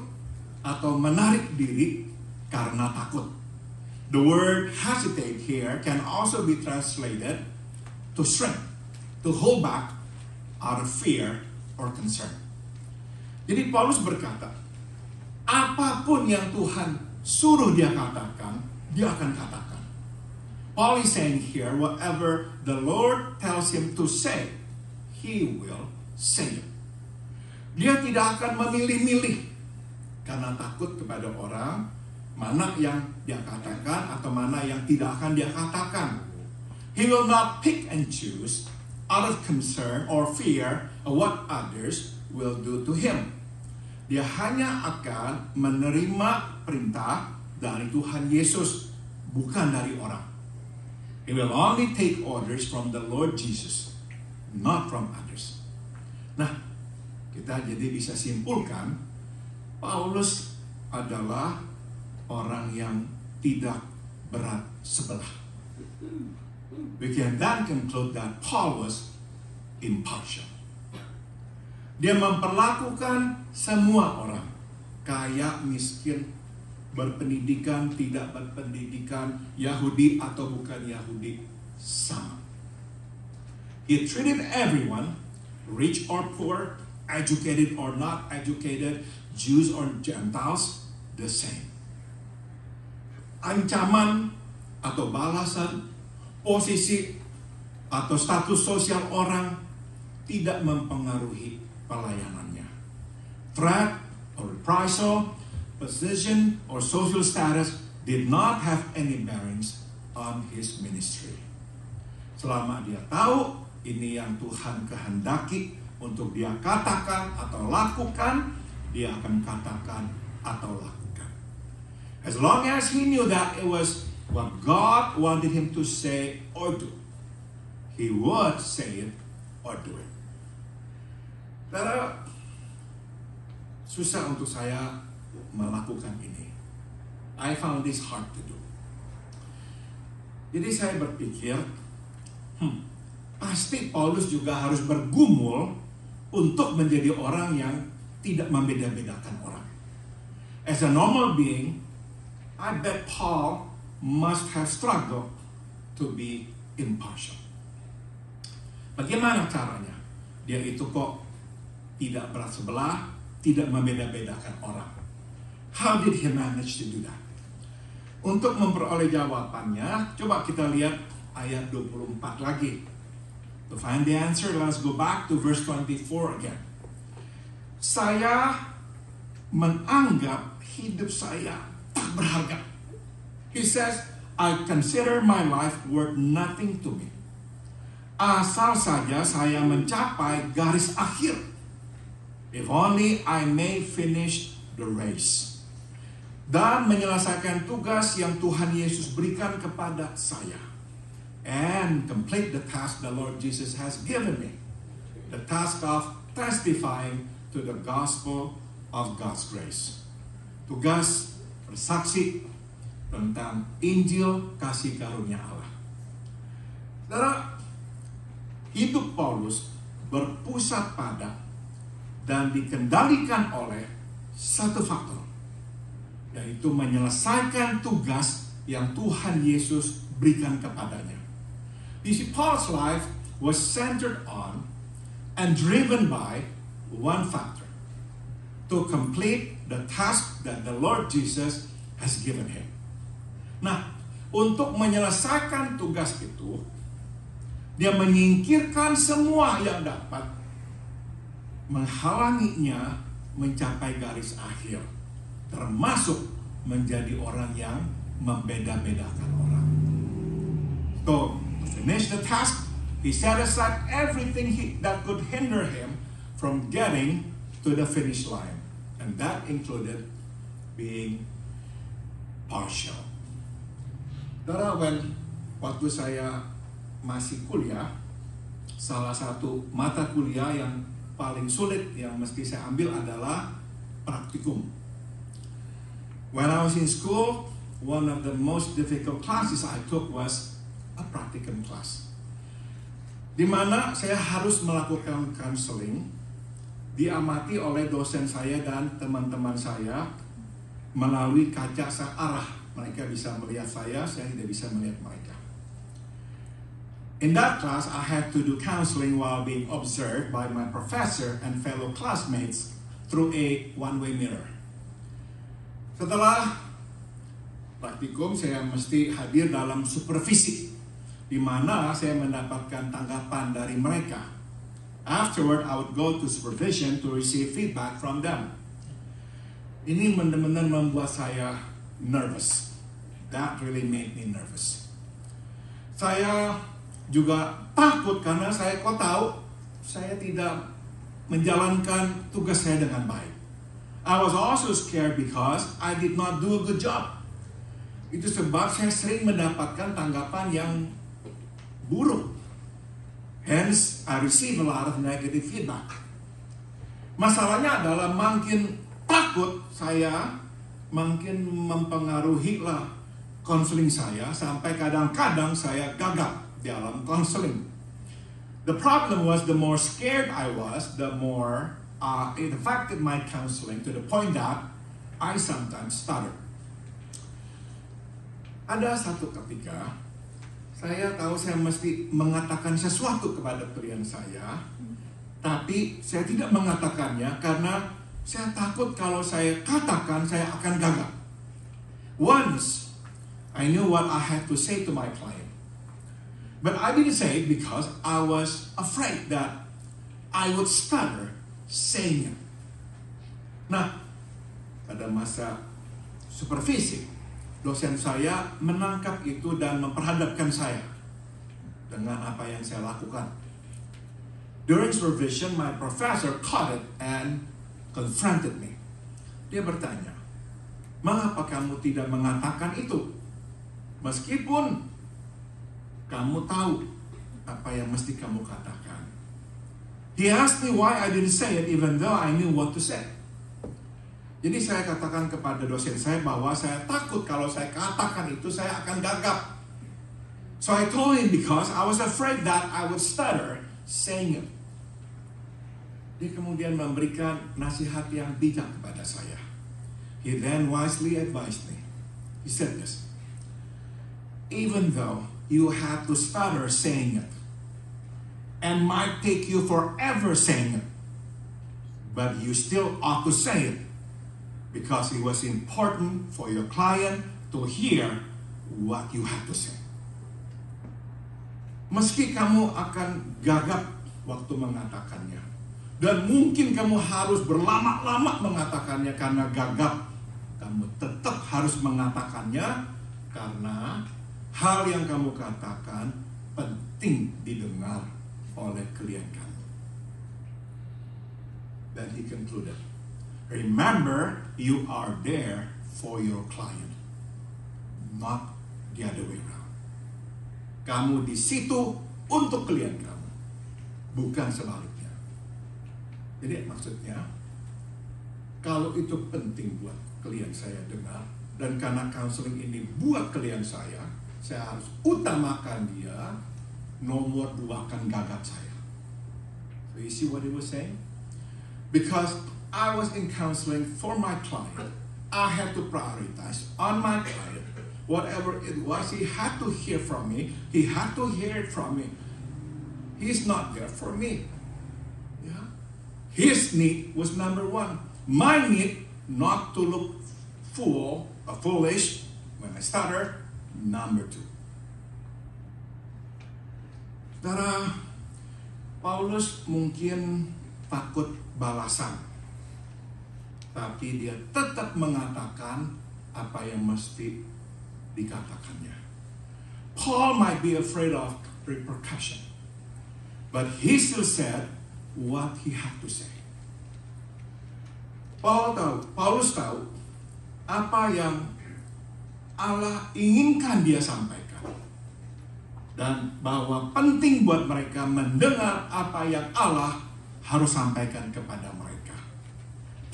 atau menarik diri karena takut. The word hesitate here can also be translated to shrink, to hold back out of fear or concern. Jadi Paulus berkata, apapun yang Tuhan suruh dia katakan, dia akan katakan. Paul is saying here, whatever the Lord tells him to say, he will say it. Dia tidak akan memilih-milih karena takut kepada orang, mana yang dia katakan atau mana yang tidak akan dia katakan. He will not pick and choose out of concern or fear of what others will do to him. Dia hanya akan menerima perintah dari Tuhan Yesus, bukan dari orang. He will only take orders from the Lord Jesus, not from others. Nah, kita jadi bisa simpulkan, Paulus adalah orang yang tidak berat sebelah. We can then conclude that Paul was impartial. Dia memperlakukan semua orang, kaya, miskin, berpendidikan, tidak berpendidikan, Yahudi atau bukan Yahudi, sama. He treated everyone, rich or poor, educated or not educated, Jews or Gentiles, the same. Ancaman atau balasan, posisi atau status sosial orang tidak mempengaruhi pelayanannya. Threat or reprisal, position or social status did not have any bearings on his ministry. Selama dia tahu ini yang Tuhan kehendaki untuk dia katakan atau lakukan, dia akan katakan atau lakukan. As long as he knew that it was what God wanted him to say or do, he would say it or do it. Karena susah untuk saya melakukan ini. I found this hard to do. Jadi saya berpikir, pasti Paulus juga harus bergumul untuk menjadi orang yang tidak membeda-bedakan orang. As a normal being, I bet Paul must have struggled to be impartial. Bagaimana caranya? Dia itu kok tidak berat sebelah, tidak membeda-bedakan orang. How did he manage to do that? Untuk memperoleh jawabannya, coba kita lihat ayat 24 lagi. To find the answer, let's go back to verse 24 again. Saya menganggap hidup saya tak berharga. He says, I consider my life worth nothing to me. Asal saja saya mencapai garis akhir. If only I may finish the race. Dan menyelesaikan tugas yang Tuhan Yesus berikan kepada saya. And complete the task the Lord Jesus has given me. The task of testifying to the gospel of God's grace. Tugas bersaksi tentang Injil kasih karunia Allah. Saudara, hidup Paulus berpusat pada dan dikendalikan oleh satu faktor, yaitu menyelesaikan tugas yang Tuhan Yesus berikan kepadanya. You see, Paul's life was centered on and driven by one factor: to complete the task that the Lord Jesus has given him. Nah, untuk menyelesaikan tugas itu, dia menyingkirkan semua yang dapat menghalanginya mencapai garis akhir, termasuk menjadi orang yang membeda-bedakan orang. So, to finish the task, he set aside everything that could hinder him from getting to the finish line. And that included being partial. Waktu saya masih kuliah, salah satu mata kuliah yang paling sulit yang mesti saya ambil adalah praktikum. When I was in school, one of the most difficult classes I took was a practicum class, di mana saya harus melakukan counseling, diamati oleh dosen saya dan teman-teman saya melalui kaca searah. Mereka bisa melihat saya tidak bisa melihat mereka. In that class, I had to do counseling while being observed by my professor and fellow classmates through a one-way mirror. Setelah praktikum, saya mesti hadir dalam supervisi, di mana saya mendapatkan tanggapan dari mereka. Afterward, I would go to supervision to receive feedback from them. Ini benar-benar membuat saya nervous. That really made me nervous. Saya juga takut karena saya tahu saya tidak menjalankan tugas saya dengan baik. I was also scared because I did not do a good job. Itu sebab saya sering mendapatkan tanggapan yang buruk. Hence, I receive a lot of negative feedback. Masalahnya adalah makin takut saya, makin mempengaruhi lah konseling saya, sampai kadang-kadang saya gagal dalam konseling. The problem was the more scared I was, the more it affected my counseling to the point that I sometimes stuttered. Ada satu ketika saya tahu saya mesti mengatakan sesuatu kepada klien saya, tapi saya tidak mengatakannya karena saya takut kalau saya katakan saya akan gagal. Once I knew what I had to say to my client, but I didn't say it because I was afraid that I would stutter saying it. Nah, pada masa supervisi, dosen saya menangkap itu dan memperhadapkan saya dengan apa yang saya lakukan. During supervision, my professor caught it and confronted me. Dia bertanya, mengapa kamu tidak mengatakan itu? Meskipun kamu tahu apa yang mesti kamu katakan. He asked me why I didn't say it even though I knew what to say. Jadi saya katakan kepada dosen saya bahwa saya takut kalau saya katakan itu saya akan gagap. So I told him because I was afraid that I would stutter saying it. Dia kemudian memberikan nasihat yang bijak kepada saya. He then wisely advised me. He He said this. Even though you had to stutter saying it, and might take you forever saying it, but you still ought to say it, because it was important for your client to hear what you had to say. Meski kamu akan gagap waktu mengatakannya, dan mungkin kamu harus berlama-lama mengatakannya karena gagap, kamu tetap harus mengatakannya karena hal yang kamu katakan penting didengar oleh klien kamu. Then he concluded, remember, you are there for your client, not the other way around. Kamu di situ untuk klien kamu, bukan sebaliknya. Jadi maksudnya, kalau itu penting buat klien saya dengar, dan karena counseling ini buat klien saya harus utamakan dia, nomor 2 kan gagap saya. So you see what he was saying? Because I was in counseling for my client, I had to prioritize on my client. Whatever it was, he had to hear from me. He had to hear it from me. He's not there for me. Yeah? His need was number 1. My need, not to look foolish when I stutter, number 2. Saudara, Paulus mungkin takut balasan, tapi dia tetap mengatakan apa yang mesti dikatakannya. Paul might be afraid of repercussion, but he still said what he had to say. Paulus tahu apa yang Allah inginkan dia sampaikan, dan bahwa penting buat mereka mendengar apa yang Allah harus sampaikan kepada mereka.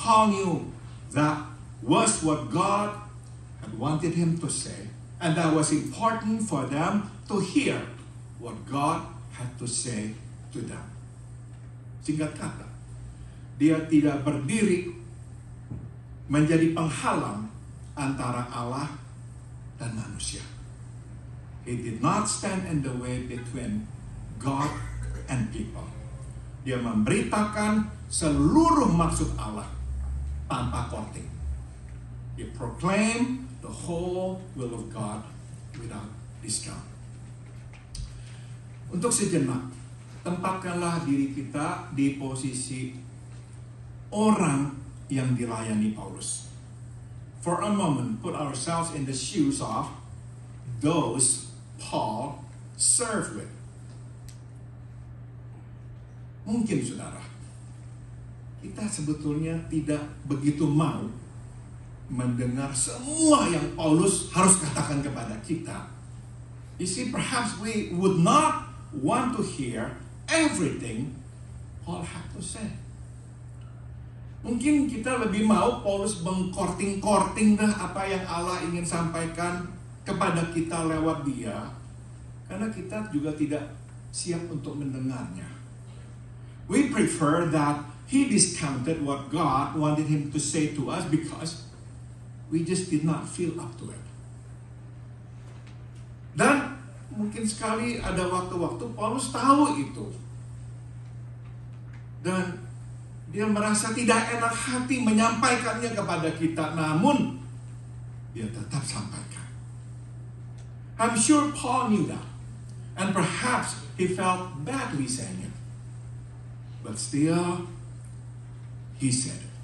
Paul knew that was what God had wanted him to say, and that was important for them to hear what God had to say to them. Singkat kata, dia tidak berdiri menjadi penghalang antara Allah dan manusia. He did not stand in the way between God and people. Dia memberitakan seluruh maksud Allah tanpa korting. He proclaimed the whole will of God without discount. Untuk sejenak, tempatkanlah diri kita di posisi orang yang dilayani Paulus. For a moment, put ourselves in the shoes of those Paul served with. Mungkin saudara, kita sebetulnya tidak begitu mau mendengar semua yang Paulus harus katakan kepada kita. You see, perhaps we would not want to hear everything Paul had to say. Mungkin kita lebih mau Paulus mengkorting-korting apa yang Allah ingin sampaikan kepada kita lewat dia, karena kita juga tidak siap untuk mendengarnya. We prefer that he discounted what God wanted him to say to us because we just did not feel up to it. Dan mungkin sekali ada waktu-waktu Paulus tahu itu, dan dia merasa tidak enak hati menyampaikannya kepada kita, namun dia tetap sampaikan. I'm sure Paul knew that, and perhaps he felt badly saying it, but still he said it.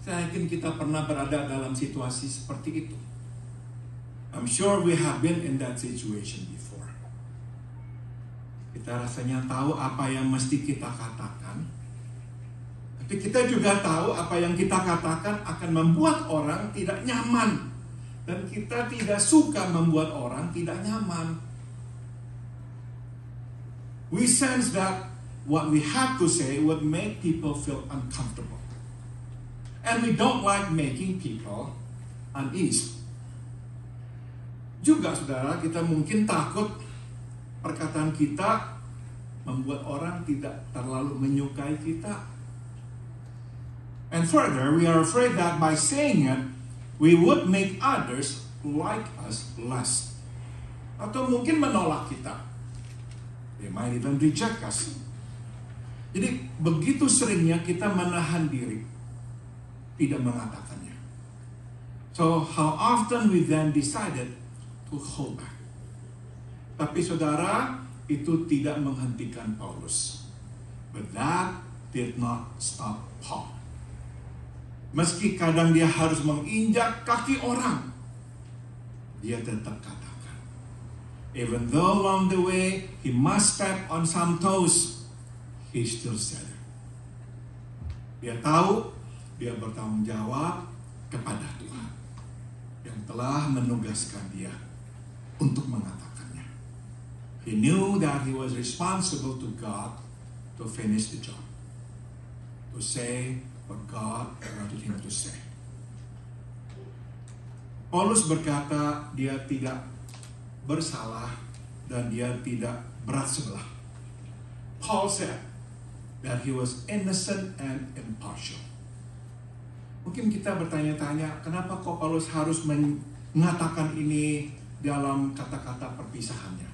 Saya yakin kita pernah berada dalam situasi seperti itu. I'm sure we have been in that situation before. Kita rasanya tahu apa yang mesti kita katakan, tapi kita juga tahu apa yang kita katakan akan membuat orang tidak nyaman, dan kita tidak suka membuat orang tidak nyaman. We sense that what we have to say would make people feel uncomfortable, and we don't like making people uneasy. Juga saudara, kita mungkin takut perkataan kita membuat orang tidak terlalu menyukai kita. And further, we are afraid that by saying it, we would make others like us less. Atau mungkin menolak kita. They might even reject us. Jadi begitu seringnya kita menahan diri, tidak mengatakannya. So how often we then decided to hold back. Tapi saudara, itu tidak menghentikan Paulus. But that did not stop Paul. Meski kadang dia harus menginjak kaki orang, dia tetap katakan. Even though along the way he must step on some toes, he still said it. Dia tahu dia bertanggung jawab kepada Tuhan yang telah menugaskan dia untuk mengatakannya. He knew that he was responsible to God to finish the job, to say what God wanted him to say. Paulus berkata dia tidak bersalah dan dia tidak berat sebelah. Paul said that he was innocent and impartial. Mungkin kita bertanya-tanya, kenapa kok Paulus harus mengatakan ini dalam kata-kata perpisahannya?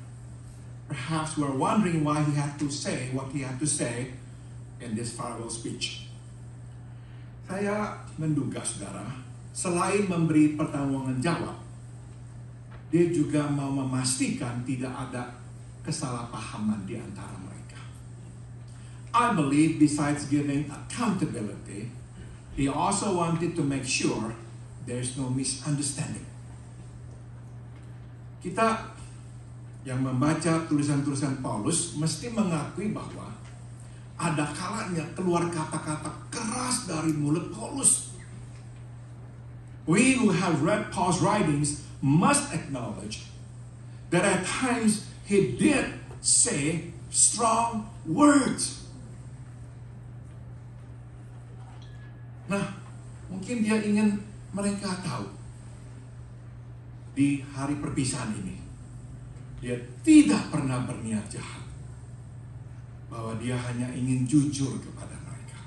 Perhaps we're wondering why he had to say what he had to say in this farewell speech. Saya menduga, saudara, selain memberi pertanggungan jawab, dia juga mau memastikan tidak ada kesalahpahaman di antara mereka. I believe besides giving accountability, he also wanted to make sure there's no misunderstanding. Kita yang membaca tulisan-tulisan Paulus mesti mengakui bahwa ada kalanya keluar kata-kata keras dari mulut Paulus. We who have read Paul's writings must acknowledge that at times he did say strong words. Nah, mungkin dia ingin mereka tahu di hari perpisahan ini dia tidak pernah berniat jahat, bahwa dia hanya ingin jujur kepada mereka.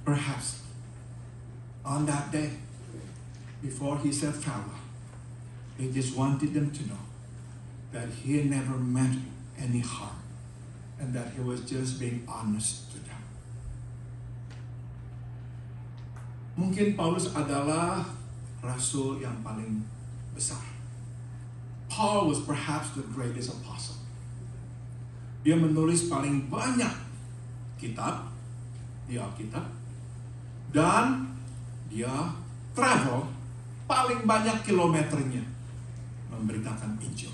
Perhaps on that day, before he said farewell, he just wanted them to know that he never meant any harm and that he was just being honest to them. Mungkin Paulus adalah rasul yang paling besar. Paul was perhaps the greatest apostle. Dia menulis paling banyak kitab di Alkitab, dan dia travel paling banyak kilometernya memberitakan Injil.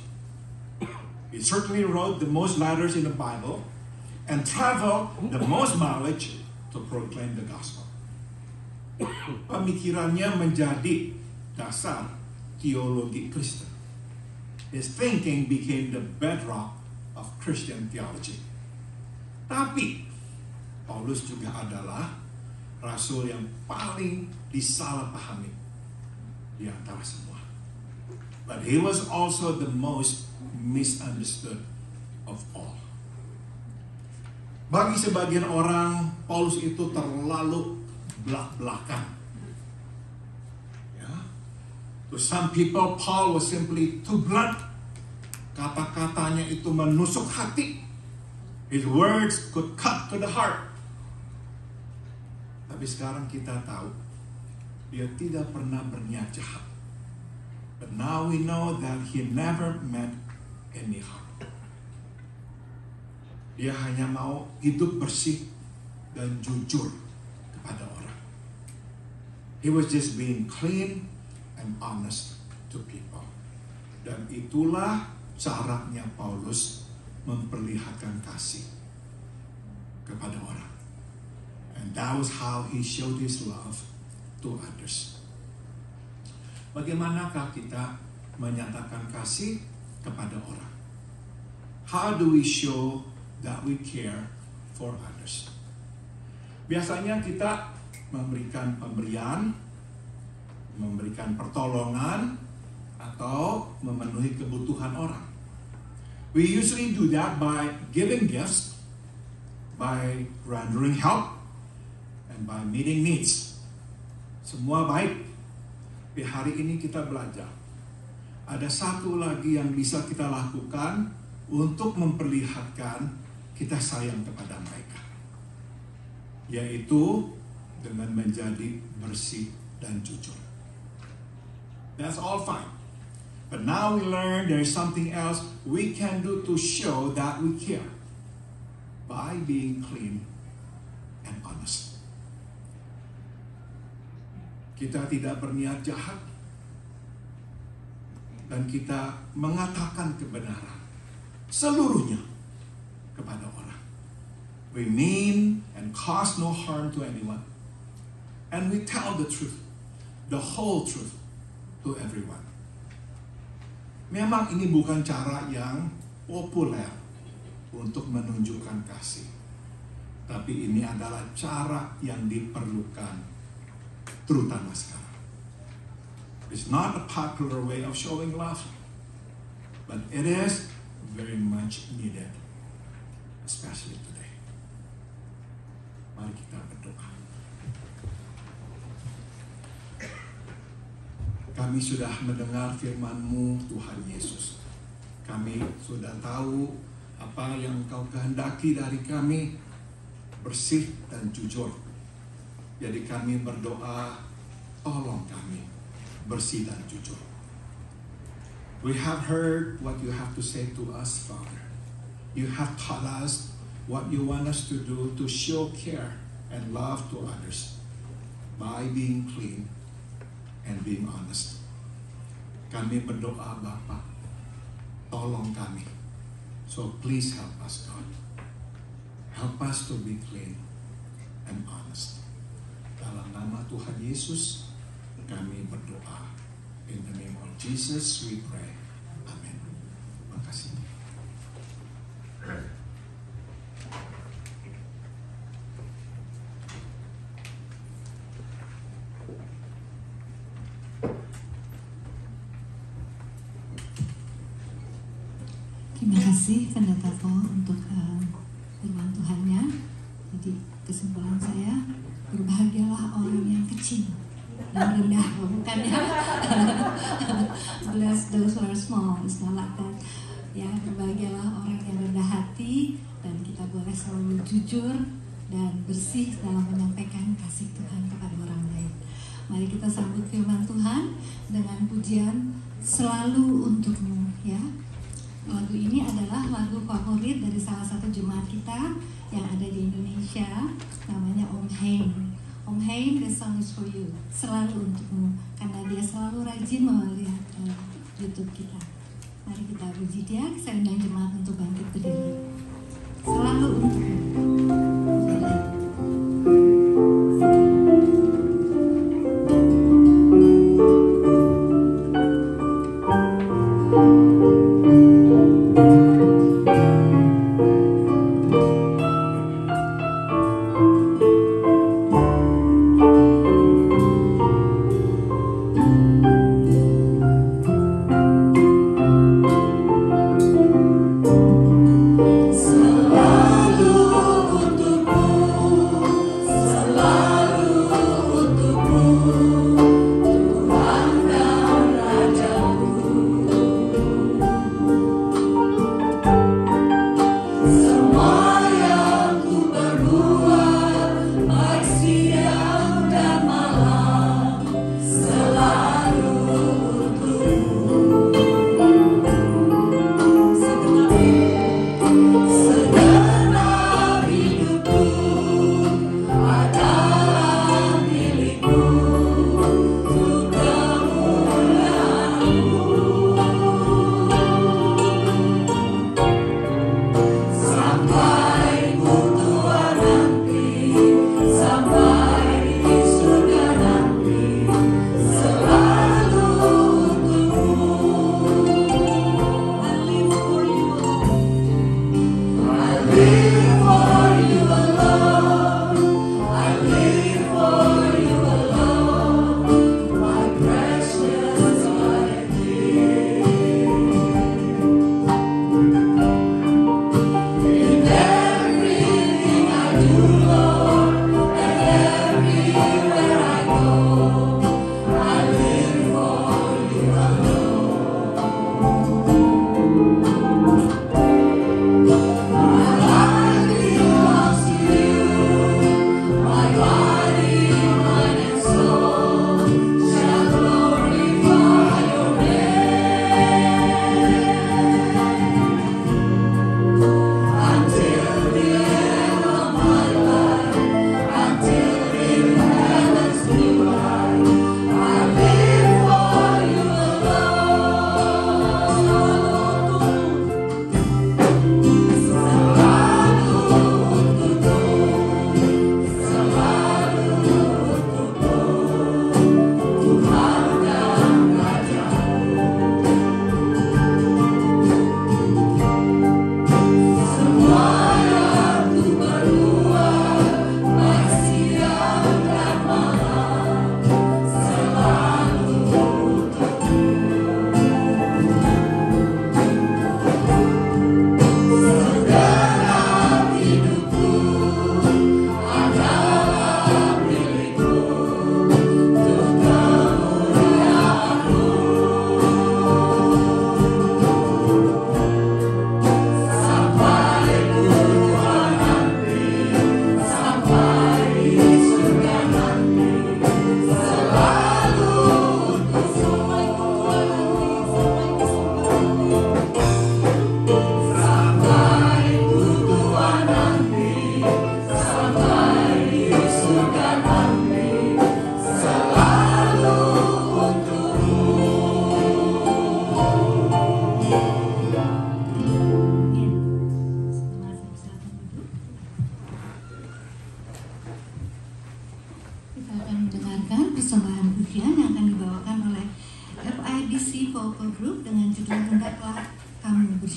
He certainly wrote the most letters in the Bible and traveled the most mileage to proclaim the gospel. Pemikirannya menjadi dasar teologi Kristen. His thinking became the bedrock of Christian theology. Tapi Paulus juga adalah rasul yang paling disalahpahami di antara semua. But he was also the most misunderstood of all. Bagi sebagian orang, Paulus itu terlalu belak-belakan. To some people, Paul was simply too blunt. Kata-katanya itu menusuk hati. His words could cut to the heart. Tapi sekarang kita tahu, dia tidak pernah berniat jahat. But now we know that he never meant any harm. Dia hanya mau hidup bersih dan jujur kepada orang. He was just being clean and honest to people. Dan itulah caranya Paulus memperlihatkan kasih kepada orang. And that was how he showed his love to others. Bagaimanakah kita menyatakan kasih kepada orang? How do we show that we care for others? Biasanya kita memberikan pemberian, memberikan pertolongan, atau memenuhi kebutuhan orang. We usually do that by giving gifts, by rendering help, and by meeting needs. Semua baik. Tapi hari ini kita belajar. Ada satu lagi yang bisa kita lakukan untuk memperlihatkan kita sayang kepada mereka. Yaitu dengan menjadi bersih dan jujur. That's all fine. But now we learn there is something else we can do to show that we care. By being clean and honest. Kita tidak berniat jahat. Dan kita mengatakan kebenaran. Seluruhnya kepada orang. We mean and cause no harm to anyone. And we tell the truth. The whole truth to everyone. Memang ini bukan cara yang populer untuk menunjukkan kasih. Tapi ini adalah cara yang diperlukan terutama sekarang. It's not a popular way of showing love, but it is very much needed, especially today. Mari kita berdoa. Kami sudah mendengar firman-Mu, Tuhan Yesus. Kami sudah tahu apa yang Kau kehendaki dari kami, bersih dan jujur. Jadi kami berdoa, tolong kami bersih dan jujur. We have heard what you have to say to us, Father. You have taught us what you want us to do to show care and love to others by being clean and being honest. Kami berdoa, Bapa, tolong kami. So please help us, God. Help us to be clean and honest. Dalam nama Tuhan Yesus, kami berdoa. In the name of Jesus we pray. Amen. Terima kasih. Terima kasih Pendeta Paul untuk firman Tuhannya. Jadi kesimpulan saya, berbahagialah orang yang kecil dan rendah, bukan ya? Bless those who are small, it's not like that. Ya, berbahagialah orang yang rendah hati, dan kita boleh selalu jujur dan bersih dalam menyampaikan kasih Tuhan kepada orang lain. Mari kita sambut firman Tuhan dengan pujian Selalu Untukmu, ya. Lagu ini adalah lagu favorit dari salah satu jemaat kita yang ada di Indonesia, namanya Om Hein. Om Hein, the song is for you, selalu untukmu, karena dia selalu rajin melihat YouTube kita. Mari kita puji dia. Saya undang jemaat untuk bangkit berdiri. Selalu untukmu.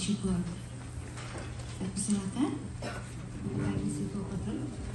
bersyukur. Saya persilakan bukan di situ Pedro.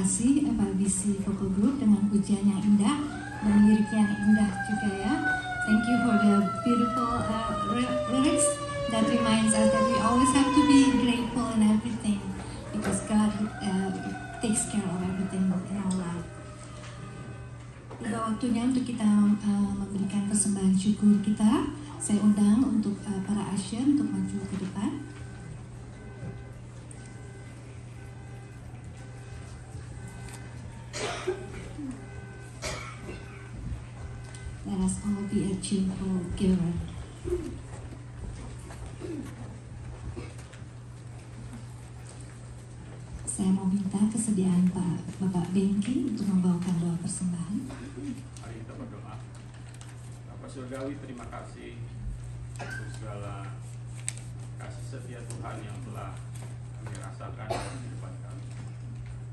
kasih FIBC Vocal Group dengan pujian yang indah dan liriknya yang indah juga ya. Thank you for the beautiful lyrics that reminds us that we always have to be grateful in everything because God takes care of everything in our life. Tiba waktunya untuk kita memberikan persembahan syukur kita. Saya undang untuk para usher untuk maju ke depan. Let us all be a cheerful giver. Saya mau minta kesediaan Bapak Bengki untuk membawakan doa persembahan. Mari kita berdoa. Bapa Surgawi, terima kasih untuk segala kasih setia Tuhan yang telah kami rasakan dalam kehidupan kami.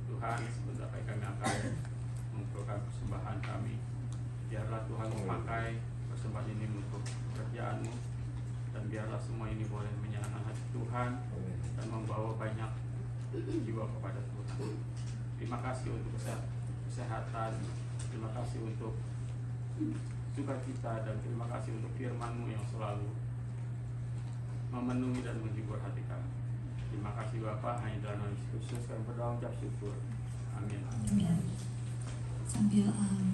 Tuhan, sebentar lagi kami akan mengumpulkan persembahan kami. Biarlah Tuhan memakai persembahan ini untuk pekerjaan-Mu, dan biarlah semua ini boleh menyenangkan hati Tuhan dan membawa banyak jiwa kepada Tuhan. Terima kasih untuk kesehatan, terima kasih untuk sukacita, dan terima kasih untuk firman-Mu yang selalu memenuhi dan menghibur hati kami. Terima kasih Bapa, hanya dalam nama Yesus Kristus kami berdoa ucap syukur. Amin. Sambil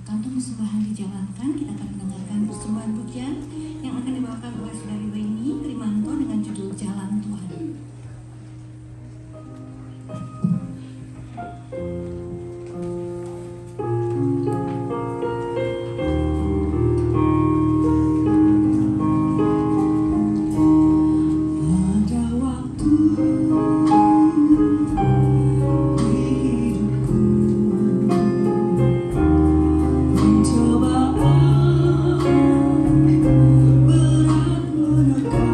kantong persembahan dijalankan, kita akan mendengarkan persembahan pujian yang akan dibawakan oleh Saudari Weni Trimanto dengan judul Jalan Tuhan. Berat menekan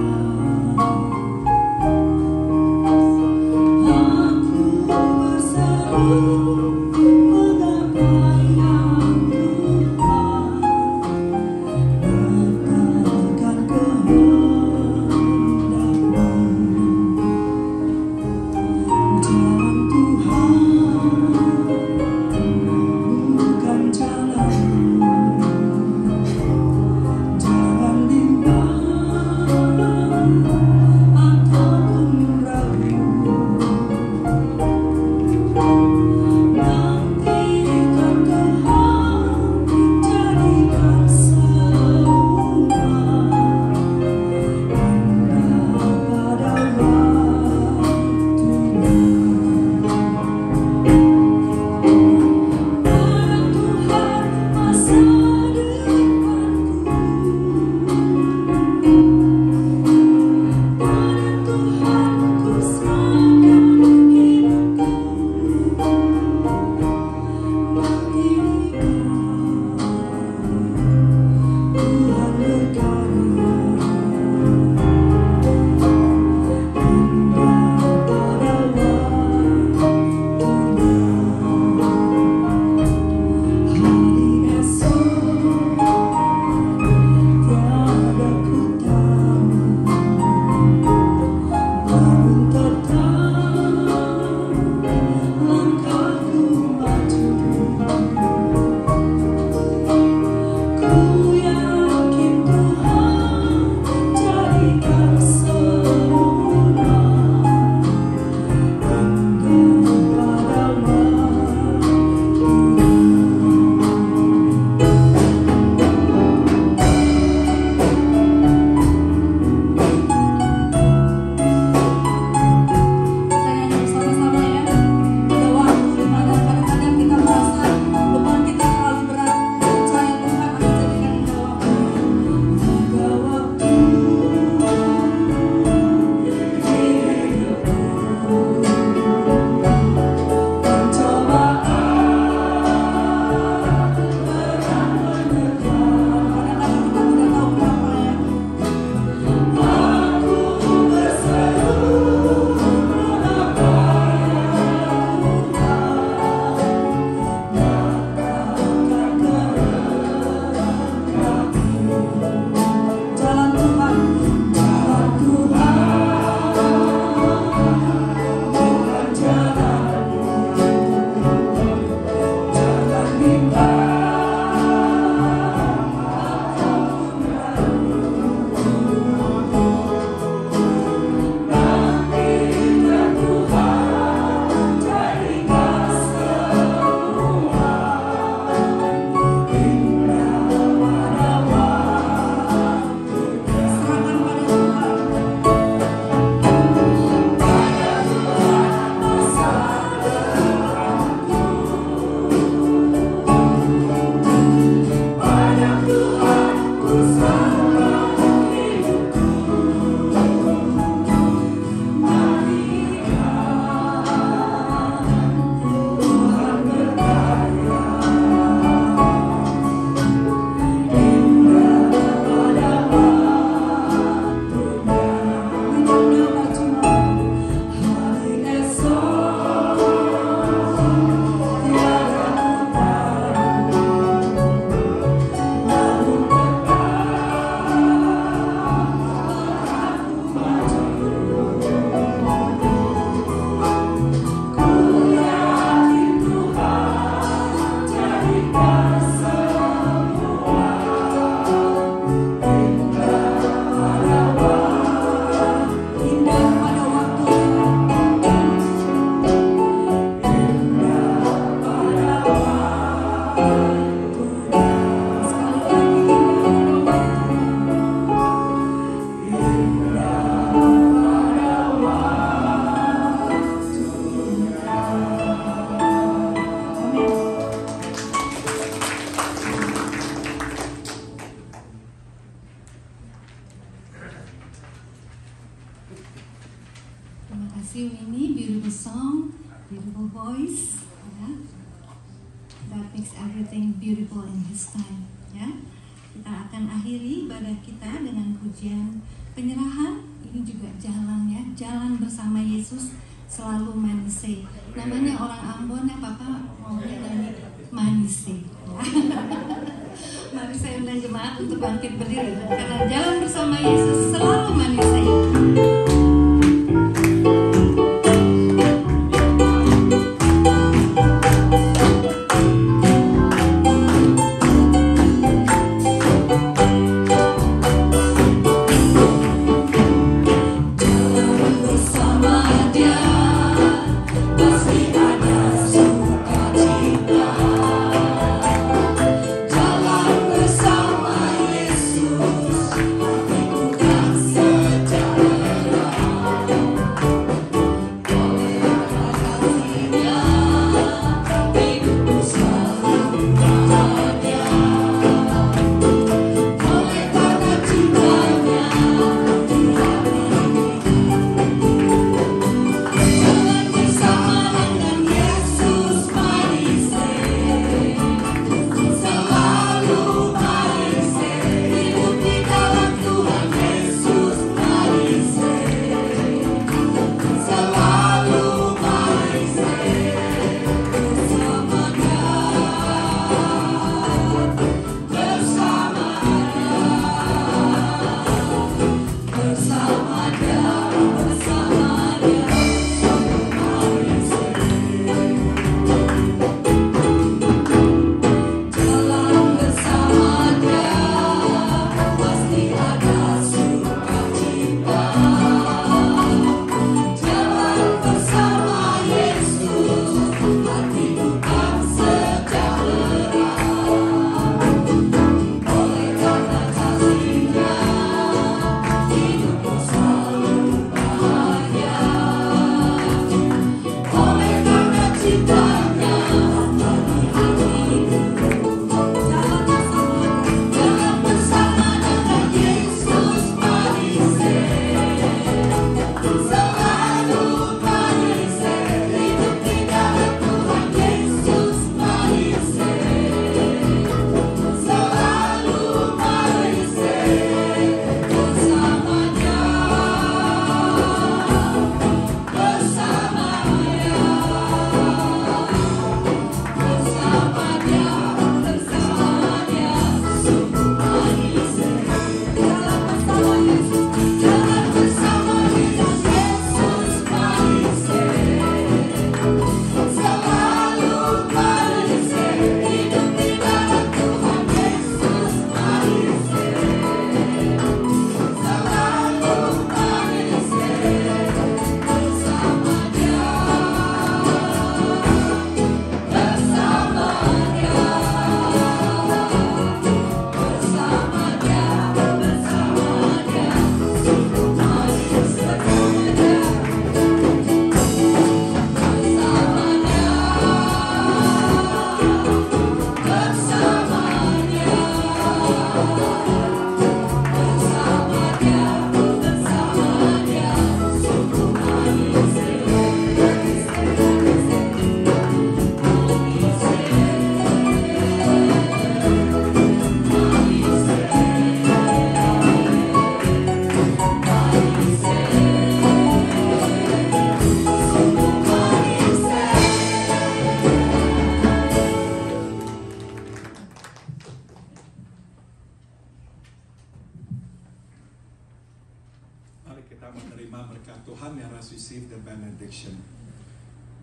Terima kasih Winnie, beautiful song, beautiful voice, ya. That makes everything beautiful in His time, ya. Kita akan akhiri ibadah kita dengan pujian penyerahan. Ini juga jalan, ya, jalan bersama Yesus selalu manise. Namanya orang Ambon ya, Papa mau nyanyi manise. Mari saya undang jemaat untuk bangkit berdiri karena jalan bersama Yesus selalu manise.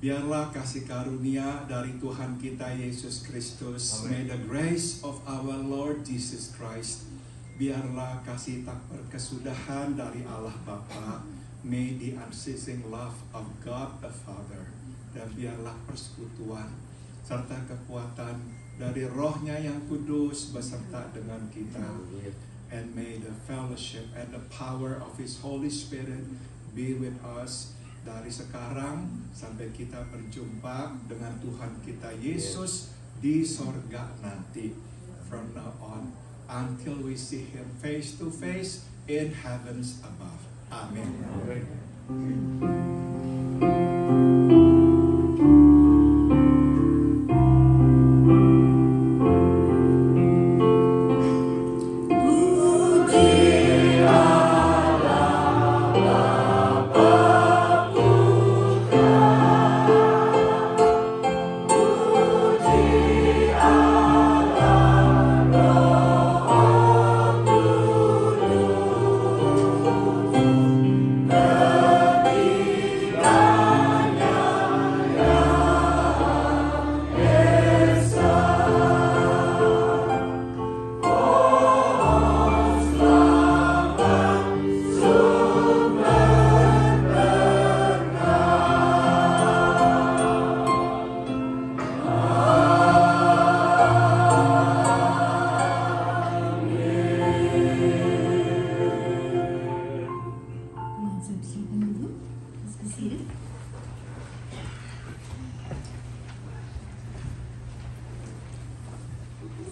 Biarlah kasih karunia dari Tuhan kita Yesus Kristus, may the grace of our Lord Jesus Christ, biarlah kasih tak berkesudahan dari Allah Bapa, may the unceasing love of God the Father, dan biarlah persekutuan serta kekuatan dari Roh-Nya yang kudus beserta dengan kita, and may the fellowship and the power of His Holy Spirit be with us dari sekarang sampai kita berjumpa dengan Tuhan kita Yesus di sorga nanti, from now on until we see Him face to face in heavens above. Amen.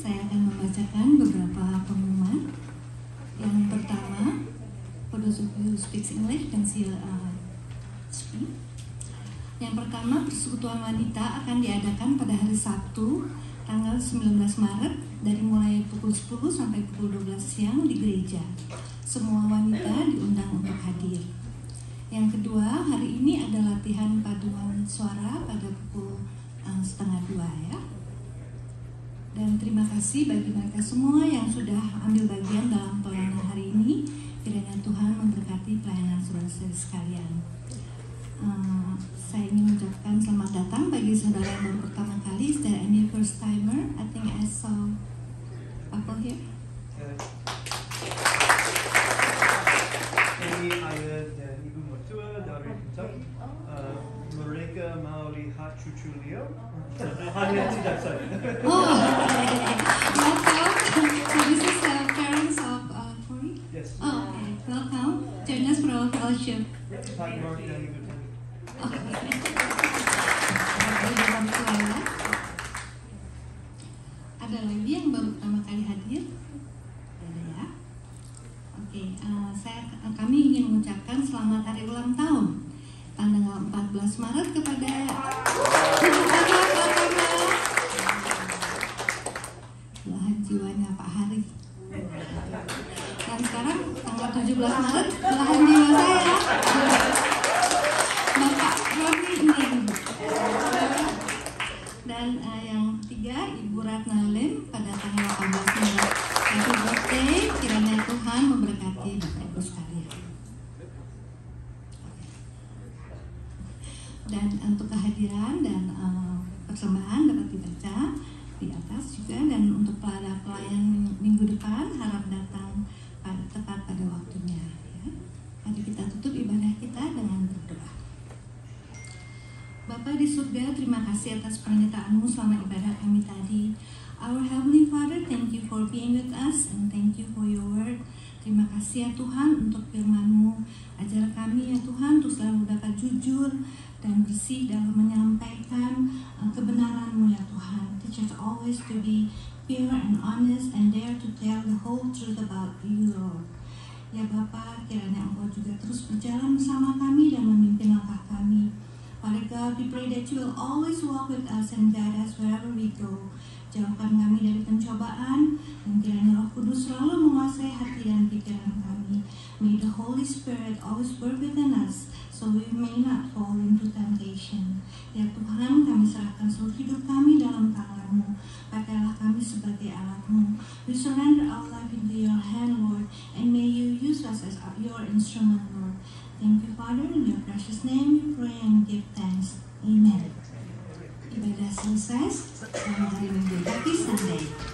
Saya akan membacakan beberapa pengumuman. Yang pertama, for those of you who speak English can see speak. Yang pertama, persekutuan wanita akan diadakan pada hari Sabtu, tanggal 19 Maret dari mulai pukul 10 sampai pukul 12 siang di gereja. Semua wanita diundang untuk hadir. Yang kedua, hari ini ada latihan paduan suara pada pukul 1:30 ya. Dan terima kasih bagi mereka semua yang sudah ambil bagian dalam pelayanan hari ini. Kiranya Tuhan memberkati pelayanan saudara-saudara sekalian. Saya ingin mengucapkan selamat datang bagi saudara yang baru pertama kali. Is there any first timer? I think I saw couple here. Ini ayah dan ibu mertua dari Kentucky. Mereka mau lihat cucu Leo. Hanya tidak saya. Oh, welcome. So this is the parents of Corey? Yes. Oh, okay. Welcome. Join us for our fellowship. Pak Mark dan ibu Tani. Ada lagi yang baru pertama kali hadir? Ada ya? Oke, kami ingin mengucapkan selamat hari ulang tahun tanggal 14 Maret kepada belahan jiwanya Pak Hari. Dan sekarang tanggal 17 Maret belahan jiwa saya, Bapak Roni Indeng. Dan yang ketiga, Ibu Ratna Lim pada tanggal 18 Maret. Happy birthday, kiranya Tuhan memberkati Bapak Ibu sekalian. Dan untuk kehadiran dan persembahan dapat dibaca di atas juga. Dan untuk pelayan minggu depan harap datang tepat pada waktunya ya. Mari kita tutup ibadah kita dengan berdoa. Bapa di surga, terima kasih atas penyertaan-Mu selama ibadah kami tadi. Our Heavenly Father, thank you for being with us and thank you for your word. Terima kasih ya Tuhan untuk firman-Mu. Ajar kami ya Tuhan untuk selalu dapat jujur dan bersih dalam menyampaikan kebenaran-Mu ya Tuhan. Teach us always to be pure and honest and dare to tell the whole truth about you, Lord. Ya Bapa, kiranya Engkau juga terus berjalan bersama kami dan memimpin langkah kami. Father God, we pray that you will always walk with us and guide us wherever we go. Jauhkan kami dari pencobaan, dan kiranya Roh Kudus selalu menguasai hati dan pikiran kami. May the Holy Spirit always work within us, so we may not fall into temptation. Ya Tuhan, kami serahkan seluruh hidup kami dalam tangan-Mu. Pakailah kami sebagai alat-Mu. We surrender our life into your hand, Lord, and may you use us as your instrument, Lord. Thank you, Father, in your precious name we pray and give thanks. Amen. Ibadah selesai, hari Minggu, Happy Sunday.